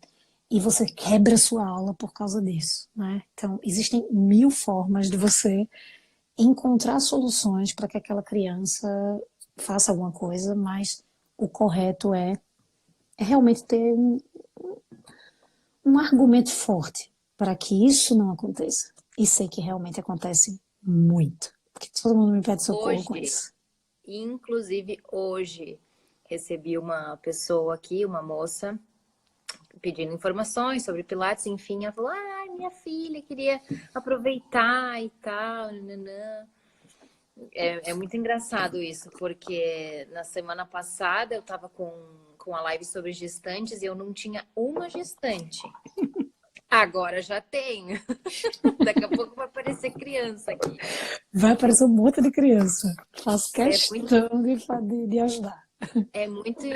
E você quebra sua aula por causa disso, né? Então, existem mil formas de você encontrar soluções para que aquela criança faça alguma coisa, mas o correto é realmente ter um argumento forte para que isso não aconteça. E sei que realmente acontece muito, porque todo mundo me pede socorro com Hoje, isso. inclusive hoje, recebi uma pessoa aqui, uma moça, pedindo informações sobre Pilates, enfim, ela falou, ai, minha filha queria aproveitar e tal, nananã. É muito engraçado isso, porque na semana passada eu tava com a live sobre gestantes e eu não tinha uma gestante. Agora já tenho. Daqui a pouco vai aparecer criança aqui. Vai aparecer um monte de criança. Faço É muito, questão de ajudar. é muito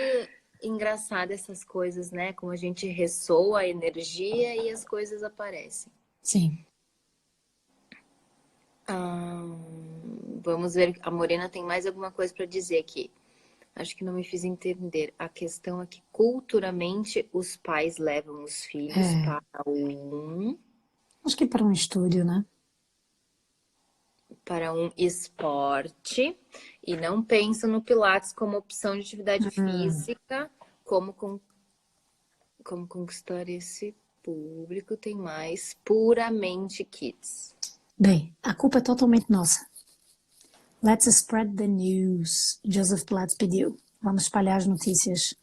engraçado essas coisas, né? Como a gente ressoa a energia e as coisas aparecem. Sim. Ah, vamos ver, a Morena tem mais alguma coisa para dizer aqui. Acho que não me fiz entender. A questão é que culturalmente os pais levam os filhos É, acho que para um estúdio, né? para um esporte e não pensam no Pilates como opção de atividade Hum. física, como conquistar esse público, tem mais puramente kids. Bem, a culpa é totalmente nossa. Let's spread the news. Joseph Pilates pediu. Vamos espalhar as notícias.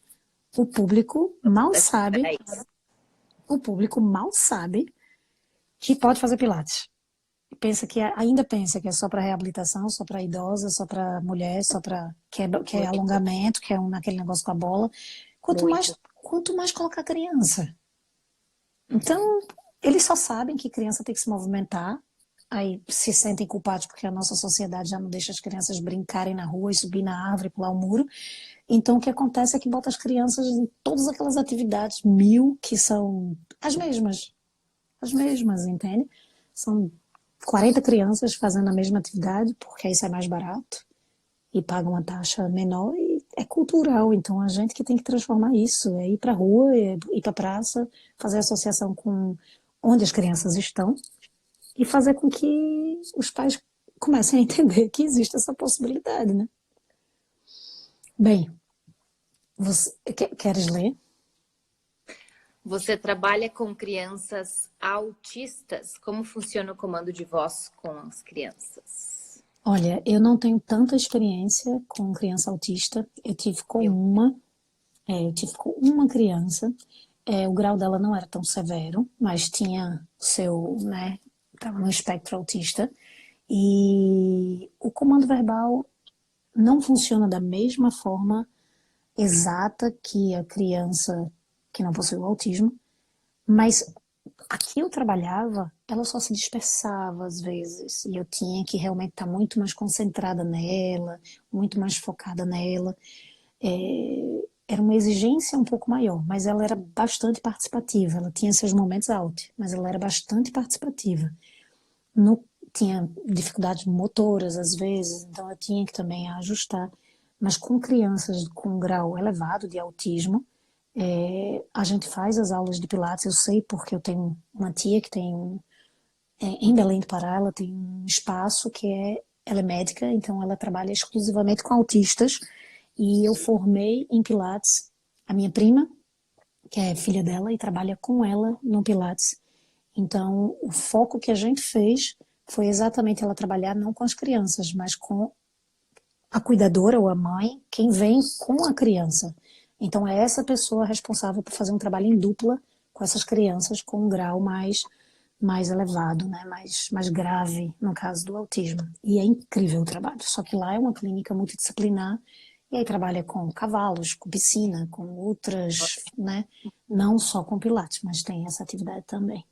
O público mal sabe, Peraí. o público mal sabe que pode fazer Pilates. Ainda pensa que é só para reabilitação, só para idosa, só para mulher, só para que é Muito, alongamento, que é aquele negócio com a bola. muito. Quanto mais colocar criança. Então, eles só sabem que criança tem que se movimentar, aí se sentem culpados porque a nossa sociedade já não deixa as crianças brincarem na rua e subir na árvore, pular o muro. Então, o que acontece é que bota as crianças em todas aquelas atividades, mil, que são as mesmas, entende? São 40 crianças fazendo a mesma atividade, porque isso é mais barato e paga uma taxa menor e é cultural. Então a gente que tem que transformar isso, é ir para a rua, é ir para a praça, fazer associação com onde as crianças estão e fazer com que os pais comecem a entender que existe essa possibilidade, né? Bem, você queres ler? Você trabalha com crianças autistas? Como funciona o comando de voz com as crianças? Olha, eu não tenho tanta experiência com criança autista. Eu, Eu tive com uma criança. O grau dela não era tão severo, mas tinha o seu, né, estava no espectro autista. E o comando verbal não funciona da mesma forma exata que a criança que não possui o autismo, mas aqui eu trabalhava, ela só se dispersava às vezes, e eu tinha que realmente estar muito mais concentrada nela, muito mais focada nela. Era uma exigência um pouco maior, mas ela era bastante participativa. Ela tinha seus momentos altos, mas ela era bastante participativa. No, tinha dificuldades motoras às vezes, então eu tinha que também ajustar. Mas com crianças com um grau elevado de autismo, a gente faz as aulas de Pilates. Eu sei porque eu tenho uma tia que tem em Belém do Pará, ela tem um espaço ela é médica, então ela trabalha exclusivamente com autistas. E eu formei em Pilates a minha prima, que é filha dela, e trabalha com ela no Pilates. Então, o foco que a gente fez foi exatamente ela trabalhar não com as crianças, mas com a cuidadora ou a mãe, quem vem com a criança. Então, é essa pessoa responsável por fazer um trabalho em dupla com essas crianças com um grau mais elevado, né? mais grave, no caso do autismo. E é incrível o trabalho. Só que lá é uma clínica multidisciplinar e aí trabalha com cavalos, com piscina, com outras, né? Não só com pilates, mas tem essa atividade também.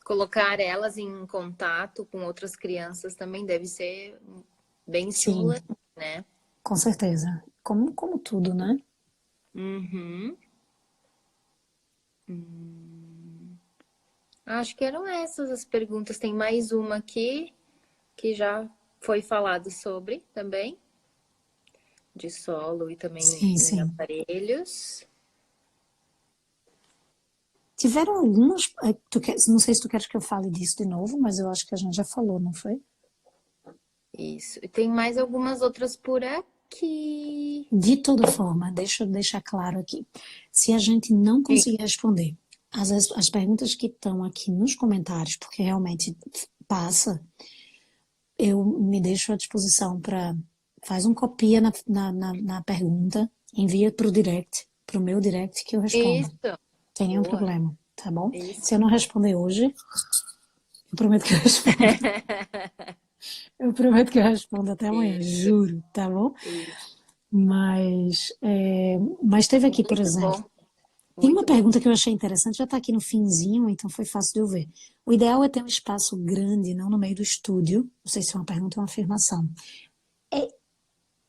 Colocar elas em contato com outras crianças também deve ser bem Sim, estimulante, né? com certeza. Como tudo, né? Uhum. Acho que eram essas as perguntas. Tem mais uma aqui que já foi falado sobre também, de solo e também Sim, em sim. aparelhos. Tiveram algumas. Não sei se tu queres que eu fale disso de novo, mas eu acho que a gente já falou, não foi? Isso. E tem mais algumas outras por aqui. De toda forma, deixa eu deixar claro aqui. Se a gente não Sim. conseguir responder as perguntas que estão aqui nos comentários, porque realmente passa, eu me deixo à disposição para. Faz um copia na pergunta, envia para o direct, para o meu direct, que eu respondo. Isso. Sem nenhum Boa. problema, tá bom? Isso. Se eu não responder hoje, eu prometo que eu respondo. Eu prometo que eu respondo até amanhã, Isso. juro, tá bom? Isso. Mas teve aqui, por Muito exemplo, bom. tem uma Muito bom. pergunta que eu achei interessante, já está aqui no finzinho, então foi fácil de eu ver. O ideal é ter um espaço grande, não no meio do estúdio. Não sei se é uma pergunta ou uma afirmação.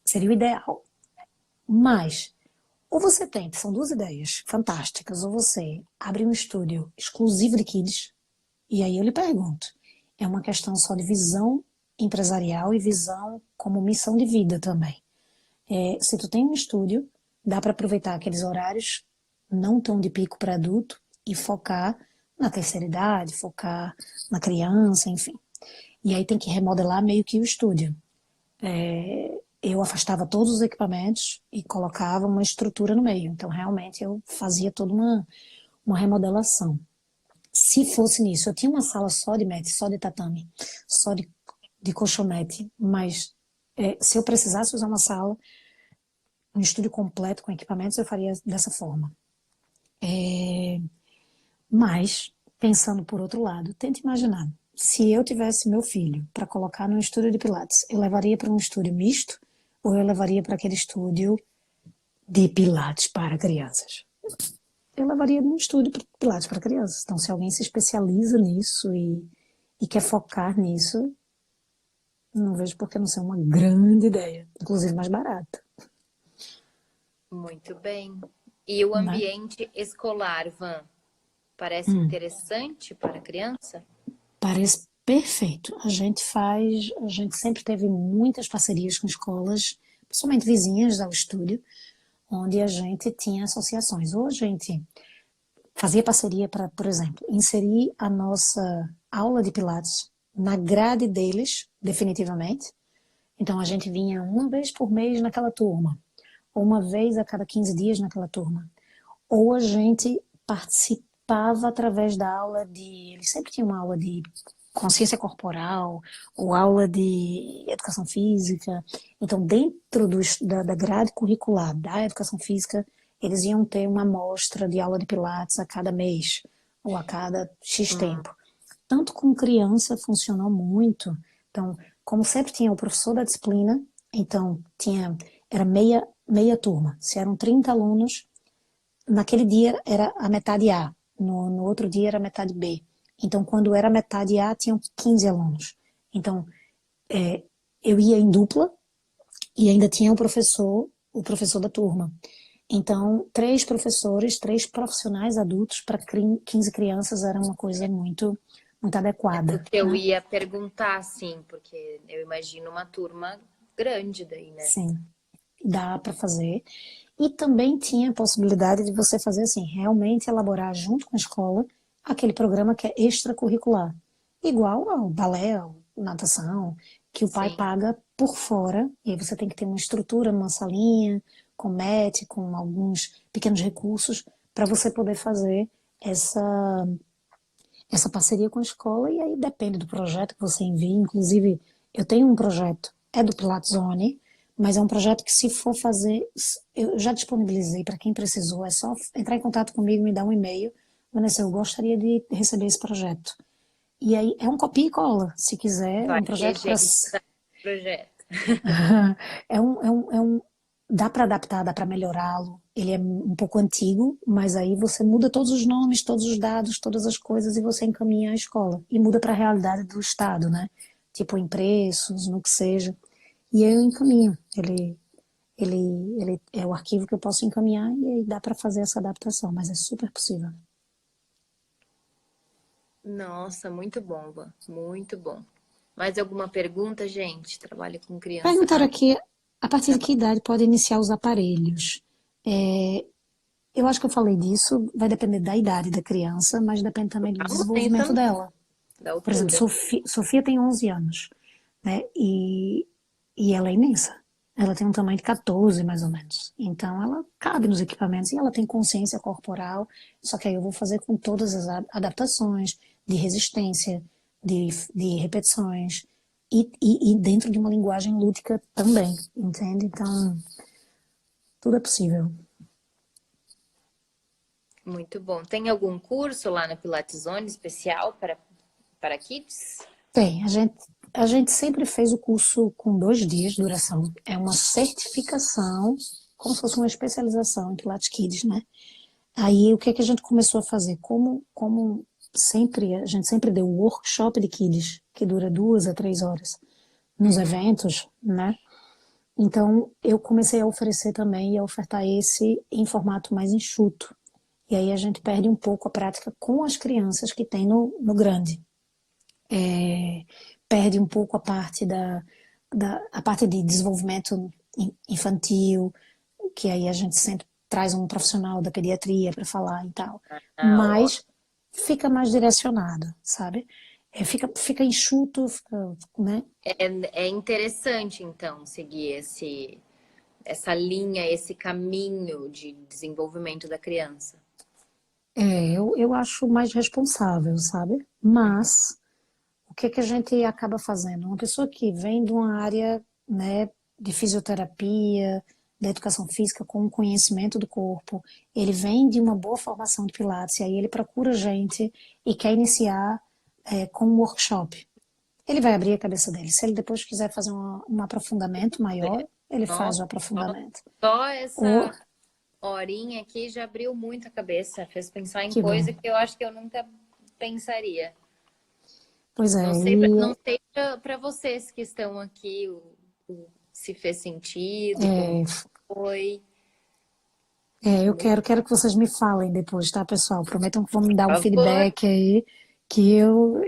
Seria o ideal. Mas, ou você tem, que são duas ideias fantásticas, ou você abre um estúdio exclusivo de kids, e aí eu lhe pergunto, é uma questão só de visão empresarial e visão como missão de vida também. Se tu tem um estúdio, dá para aproveitar aqueles horários não tão de pico para adulto e focar na terceira idade, focar na criança, enfim. E aí tem que remodelar meio que o estúdio. Eu afastava todos os equipamentos e colocava uma estrutura no meio. Então, realmente, eu fazia toda uma remodelação. Se fosse nisso, eu tinha uma sala só de mat, só de tatame, só de colchonete, mas se eu precisasse usar uma sala, um estúdio completo com equipamentos, eu faria dessa forma. Mas, pensando por outro lado, tente imaginar, se eu tivesse meu filho para colocar num estúdio de pilates, eu levaria para um estúdio misto ou eu levaria para aquele estúdio de pilates para crianças? Eu levaria num estúdio de pilates para crianças. Então, se alguém se especializa nisso e quer focar nisso, não vejo por que não ser uma grande ideia, inclusive mais barata, Muito bem. E o né? ambiente escolar, Van, parece interessante para a criança? Parece perfeito. A gente sempre teve muitas parcerias com escolas, principalmente vizinhas ao estúdio, onde a gente tinha associações. Ou a gente fazia parceria para, por exemplo, inserir a nossa aula de Pilates na grade deles, definitivamente. Então a gente vinha uma vez por mês naquela turma, ou uma vez a cada 15 dias naquela turma. Ou a gente participava através da aula de. Eles sempre tinham uma aula de consciência corporal, ou aula de educação física. Então, dentro da grade curricular da educação física, eles iam ter uma amostra de aula de Pilates a cada mês, ou a cada X tempo. tanto com criança funcionou muito. Então, como sempre tinha o professor da disciplina, então era meia turma. Se eram 30 alunos, naquele dia era a metade A, no outro dia era a metade B. Então, quando era a metade A, tinham 15 alunos. Então, eu ia em dupla e ainda tinha o professor da turma. Então, 3 professores, 3 profissionais adultos para 15 crianças era uma coisa muito adequada, Porque eu né? ia perguntar, assim, porque eu imagino uma turma grande daí, né? Sim, dá para fazer. E também tinha a possibilidade de você fazer assim, realmente elaborar junto com a escola aquele programa que é extracurricular, igual ao balé, ao natação, que o pai Sim. paga por fora, e aí você tem que ter uma estrutura, uma salinha, com MET, com alguns pequenos recursos, para você poder fazer essa parceria com a escola, e aí depende do projeto que você envia. Inclusive, eu tenho um projeto, é do Pilates Zone, mas é um projeto que, se for fazer, eu já disponibilizei para quem precisou, é só entrar em contato comigo, me dar um e-mail. Vanessa, eu gostaria de receber esse projeto. E aí é um copia e cola, se quiser, é Vai um ter projeto para. gente que tá no projeto. Dá para adaptar, dá para melhorá-lo. Ele é um pouco antigo, mas aí você muda todos os nomes, todos os dados, todas as coisas e você encaminha a escola. E muda para a realidade do estado, né? Tipo em preços, no que seja. E aí eu encaminho. Ele é o arquivo que eu posso encaminhar e aí dá para fazer essa adaptação, mas é super possível. Nossa, muito bom, Van. Muito bom. Mais alguma pergunta, gente? Trabalho com criança. Perguntaram aqui a partir de que idade pode iniciar os aparelhos. Eu acho que eu falei disso, vai depender da idade da criança, mas depende também do Tamanho desenvolvimento também, dela. da Por exemplo, altura. Sofia tem 11 anos, né? E ela é imensa. Ela tem um tamanho de 14, mais ou menos. Então, ela cabe nos equipamentos e ela tem consciência corporal. Só que aí eu vou fazer com todas as adaptações de resistência, de repetições e dentro de uma linguagem lúdica também, entende? Então, tudo é possível. Muito bom. Tem algum curso lá na Pilates Zone especial para kids? Tem, a gente sempre fez o curso com 2 dias de duração. É uma certificação, como se fosse uma especialização em Pilates Kids, né? Aí o que é que a gente começou a fazer? Como sempre, a gente sempre deu workshop de Kids, que dura 2 a 3 horas, nos Uhum. eventos, né? Então eu comecei a oferecer também e a ofertar esse em formato mais enxuto. E aí a gente perde um pouco a prática com as crianças que tem no grande. Perde um pouco a parte a parte de desenvolvimento infantil, que aí a gente sempre traz um profissional da pediatria para falar e tal, Ah, ó. mas fica mais direcionado, sabe? Fica enxuto, né? É interessante, então, seguir essa linha, esse caminho de desenvolvimento da criança. Eu acho mais responsável, sabe? Mas o que que a gente acaba fazendo? Uma pessoa que vem de uma área, né, de fisioterapia, da educação física, com um conhecimento do corpo, ele vem de uma boa formação de Pilates, e aí ele procura a gente e quer iniciar com um workshop. Ele vai abrir a cabeça dele. Se ele depois quiser fazer um aprofundamento maior, ele faz Nossa, o só aprofundamento. só Ou, essa horinha aqui já abriu muito a cabeça, fez pensar em que bom. coisa que eu acho que eu nunca pensaria. Pois é, Não sei para vocês que estão aqui se fez sentido, como é, foi. eu Muito, quero que vocês me falem depois, tá, pessoal? Prometam que vão me dar por um favor. feedback aí, que eu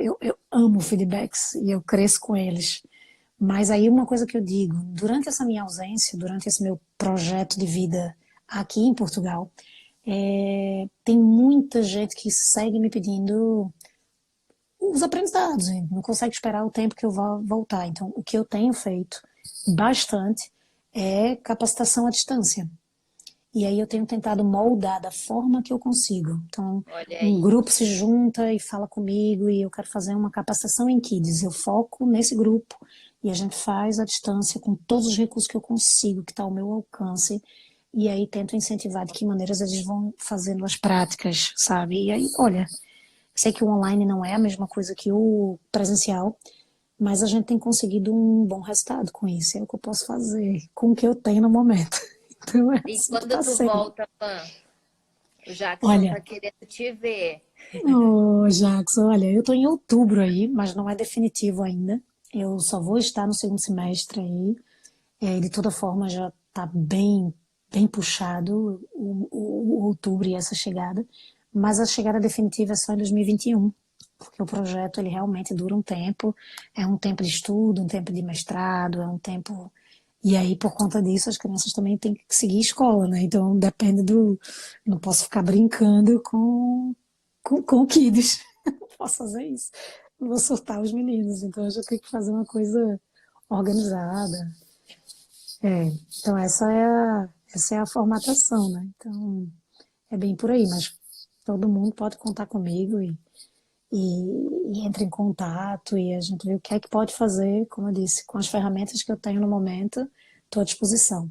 amo feedbacks e eu cresço com eles. Mas aí uma coisa que eu digo, durante essa minha ausência, durante esse meu projeto de vida aqui em Portugal, tem muita gente que segue me pedindo os aprendizados, e não consegue esperar o tempo que eu vou voltar. Então, o que eu tenho feito bastante é capacitação à distância. E aí eu tenho tentado moldar da forma que eu consigo. Então, Olha um aí. grupo se junta e fala comigo e eu quero fazer uma capacitação em Kids. Eu foco nesse grupo e a gente faz à distância com todos os recursos que eu consigo, que está ao meu alcance. E aí tento incentivar de que maneiras eles vão fazendo as práticas, sabe? E aí, olha, Sei que o online não é a mesma coisa que o presencial, mas a gente tem conseguido um bom resultado com isso. É o que eu posso fazer com o que eu tenho no momento. Então é E assim que quando tá tu sendo. volta, Van, o Jackson Olha, tá querendo te ver. ô Jackson, olha, eu tô em outubro aí, mas não é definitivo ainda. Eu só vou estar no segundo semestre aí. De toda forma, já tá bem puxado o outubro e essa chegada. Mas a chegada definitiva é só em 2021, porque o projeto ele realmente dura um tempo. É um tempo de estudo, um tempo de mestrado, é um tempo. E aí, por conta disso, as crianças também têm que seguir escola, né? Então, depende do. Não posso ficar brincando com o Kids. Não posso fazer isso. Não vou soltar os meninos. Então, eu já tenho que fazer uma coisa organizada. Então essa é a formatação, né? Então, é bem por aí, mas todo mundo pode contar comigo e entra em contato e a gente vê o que é que pode fazer, como eu disse, com as ferramentas que eu tenho no momento, estou à disposição.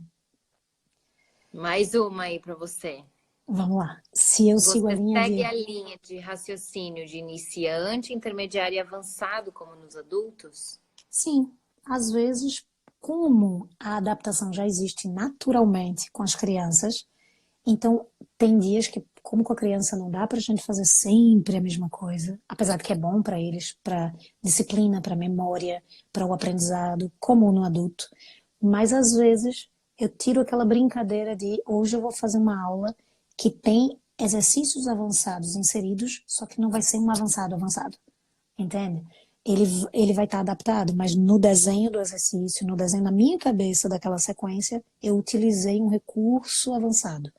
Mais uma aí para você. Vamos lá. Se eu sigo a Você linha segue de. a linha de raciocínio de iniciante, intermediário e avançado, como nos adultos? Sim, às vezes, como a adaptação já existe naturalmente com as crianças, então, tem dias que, como com a criança, não dá para a gente fazer sempre a mesma coisa, apesar de que é bom para eles, para disciplina, para memória, para o aprendizado, como no adulto. Mas às vezes eu tiro aquela brincadeira de hoje eu vou fazer uma aula que tem exercícios avançados inseridos, só que não vai ser um avançado avançado, entende? Ele vai estar adaptado, mas no desenho do exercício, no desenho na minha cabeça daquela sequência, eu utilizei um recurso avançado.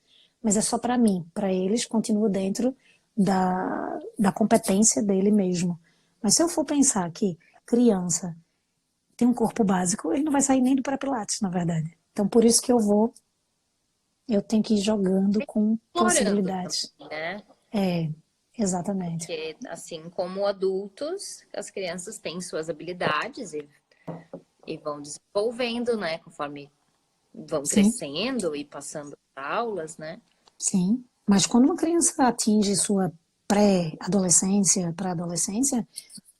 Mas é só para mim, para eles continua dentro da competência dele mesmo. Mas se eu for pensar que criança tem um corpo básico, ele não vai sair nem do pré-pilates, na verdade. Então por isso que eu tenho que ir jogando com Explorando possibilidades. também, né? É, exatamente. Porque, assim como adultos, as crianças têm suas habilidades e vão desenvolvendo, né? Conforme vão Sim, crescendo e passando aulas, né? sim. Mas quando uma criança atinge sua pré-adolescência, pré-adolescência,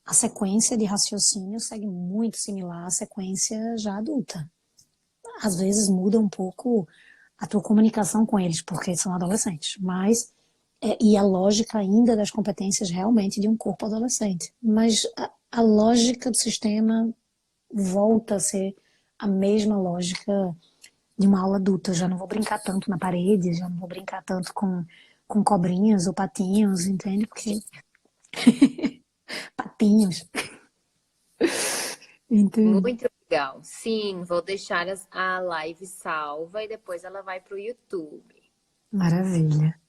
a sequência de raciocínio segue muito similar à sequência já adulta. Às vezes muda um pouco a tua comunicação com eles, porque são adolescentes, mas e a lógica ainda das competências realmente de um corpo adolescente. Mas a lógica do sistema volta a ser a mesma lógica de uma aula adulta. Eu já não vou brincar tanto na parede, já não vou brincar tanto com cobrinhas ou patinhos, entende? Porque patinhos, entende? Muito legal. Sim, vou deixar a live salva e depois ela vai para o YouTube. Maravilha.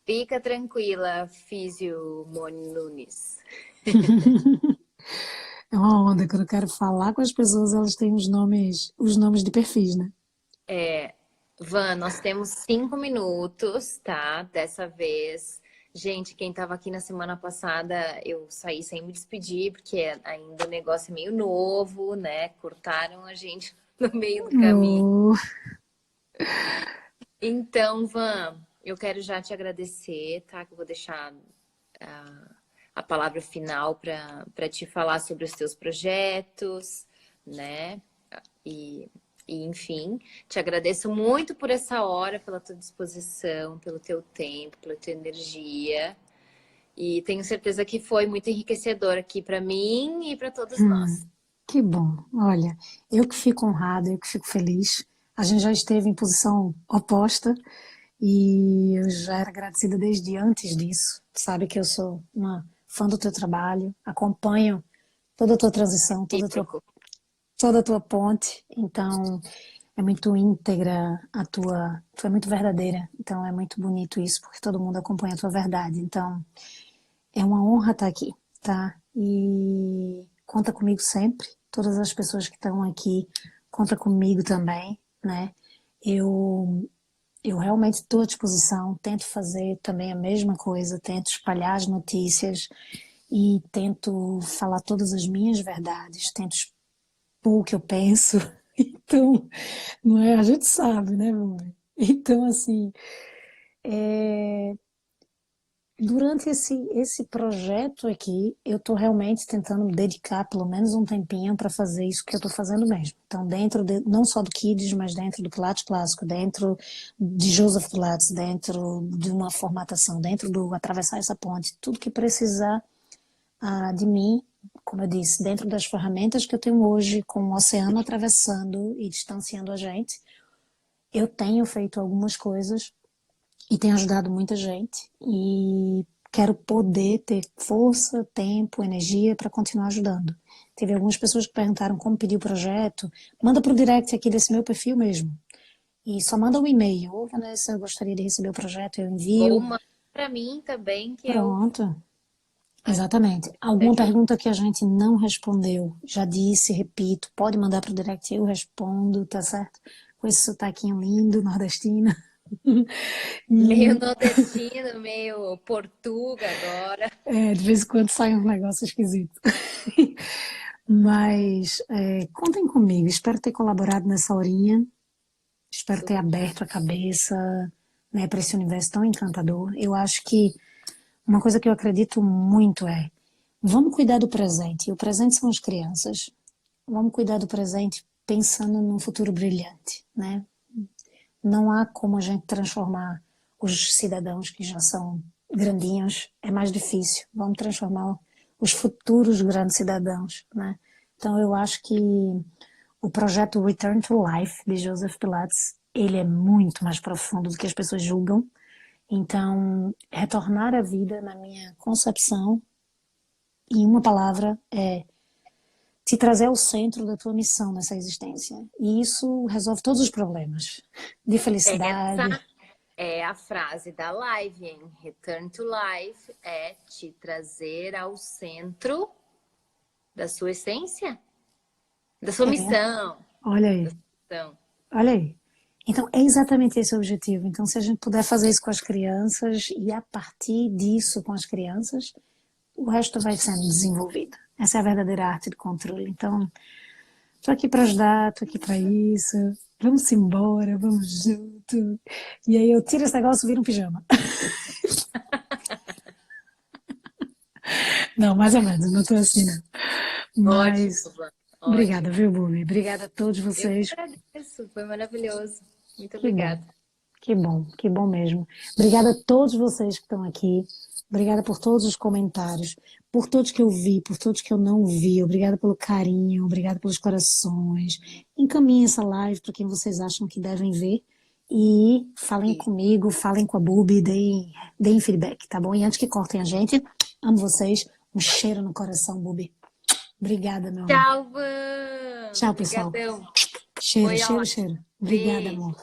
Fica tranquila, Físio Moni Nunes. É uma onda, quando eu quero falar com as pessoas, elas têm os nomes de perfis, né? Van, nós temos 5 minutos, tá? Dessa vez. Gente, quem estava aqui na semana passada, eu saí sem me despedir, porque ainda o negócio é meio novo, né? Cortaram a gente no meio do caminho. Oh, Então, Van, eu quero já te agradecer, tá? Que eu vou deixar a palavra final para te falar sobre os teus projetos, né? E, enfim, te agradeço muito por essa hora, pela tua disposição, pelo teu tempo, pela tua energia. E tenho certeza que foi muito enriquecedor aqui para mim e para todos nós. que bom. Olha, eu que fico honrada, eu que fico feliz. A gente já esteve em posição oposta e eu já era agradecida desde antes disso. Sabe que eu sou uma fã do teu trabalho, acompanho toda a tua transição, Recíproco. toda a tua ponte. Então, é muito íntegra tu é muito verdadeira. Então, é muito bonito isso, porque todo mundo acompanha a tua verdade. Então, é uma honra estar aqui, tá? E conta comigo sempre. Todas as pessoas que estão aqui, conta comigo também, né? Eu, eu realmente estou à disposição, tento fazer também a mesma coisa, tento espalhar as notícias e tento falar todas as minhas verdades, tento expor o que eu penso. Então, não é? A gente sabe, né, amor? Então, assim, é, durante esse projeto aqui, eu estou realmente tentando me dedicar pelo menos um tempinho para fazer isso que eu estou fazendo mesmo. Então, não só do Kids, mas dentro do Pilates clássico, dentro de Joseph Pilates, dentro de uma formatação, dentro do atravessar essa ponte, tudo que precisar de mim, como eu disse, dentro das ferramentas que eu tenho hoje, com o oceano atravessando e distanciando a gente, eu tenho feito algumas coisas e tenho ajudado muita gente e quero poder ter força, tempo, energia para continuar ajudando. Teve algumas pessoas que perguntaram como pedir o projeto. Manda para o direct aqui desse meu perfil mesmo. E só manda um e-mail. Ô, Vanessa, eu gostaria de receber o projeto, eu Ou envio. manda para mim também, que eu Pronto. Exatamente. Alguma ajudo. pergunta que a gente não respondeu, já disse, repito, pode mandar para o direct, eu respondo, tá certo? Com esse sotaquinho lindo, nordestino. Meio E nordestino, meio portuga agora. de vez em quando sai um negócio esquisito. Mas contem comigo, espero ter colaborado nessa horinha, espero ter Super. aberto a cabeça, né, para esse universo tão encantador. Eu acho que uma coisa que eu acredito muito vamos cuidar do presente, e o presente são as crianças. Vamos cuidar do presente pensando num futuro brilhante, né? Não há como a gente transformar os cidadãos que já são grandinhos, é mais difícil. Vamos transformar os futuros grandes cidadãos, né? Então eu acho que o projeto Return to Life de Joseph Pilates, ele é muito mais profundo do que as pessoas julgam. Então, retornar à vida, na minha concepção, em uma palavra, é te trazer ao centro da tua missão nessa existência. E isso resolve todos os problemas de Essa felicidade. é a frase da live, hein? Return to Life é te trazer ao centro da sua essência, da sua É, missão. olha Da aí, sua missão. olha aí. Então, é exatamente esse o objetivo. Então, se a gente puder fazer isso com as crianças e a partir disso com as crianças, o resto vai sendo desenvolvido. Essa é a verdadeira arte do controle. Então, tô aqui para ajudar, tô aqui para isso. Vamos embora, vamos junto. E aí eu tiro esse negócio e viro um pijama. Não, mais ou menos, não tô assim, não. Ótimo, Mas Van. obrigada, Ótimo. viu, Bubi? Obrigada a todos Eu que vocês. agradeço. Foi maravilhoso. Muito Que bom, obrigada. que bom mesmo. Obrigada a todos vocês que estão aqui. Obrigada por todos os comentários, por todos que eu vi, por todos que eu não vi. Obrigada pelo carinho, obrigada pelos corações. Encaminhem essa live para quem vocês acham que devem ver. E falem Isso. comigo, falem com a Bubi, deem feedback, tá bom? E antes que cortem a gente, amo vocês. Um cheiro no coração, Bubi. Obrigada, meu amor. Tchau, Van. Tchau, pessoal. Obrigadão. Cheiro, Foi cheiro, ótimo. cheiro. Obrigada, Beijo. amor.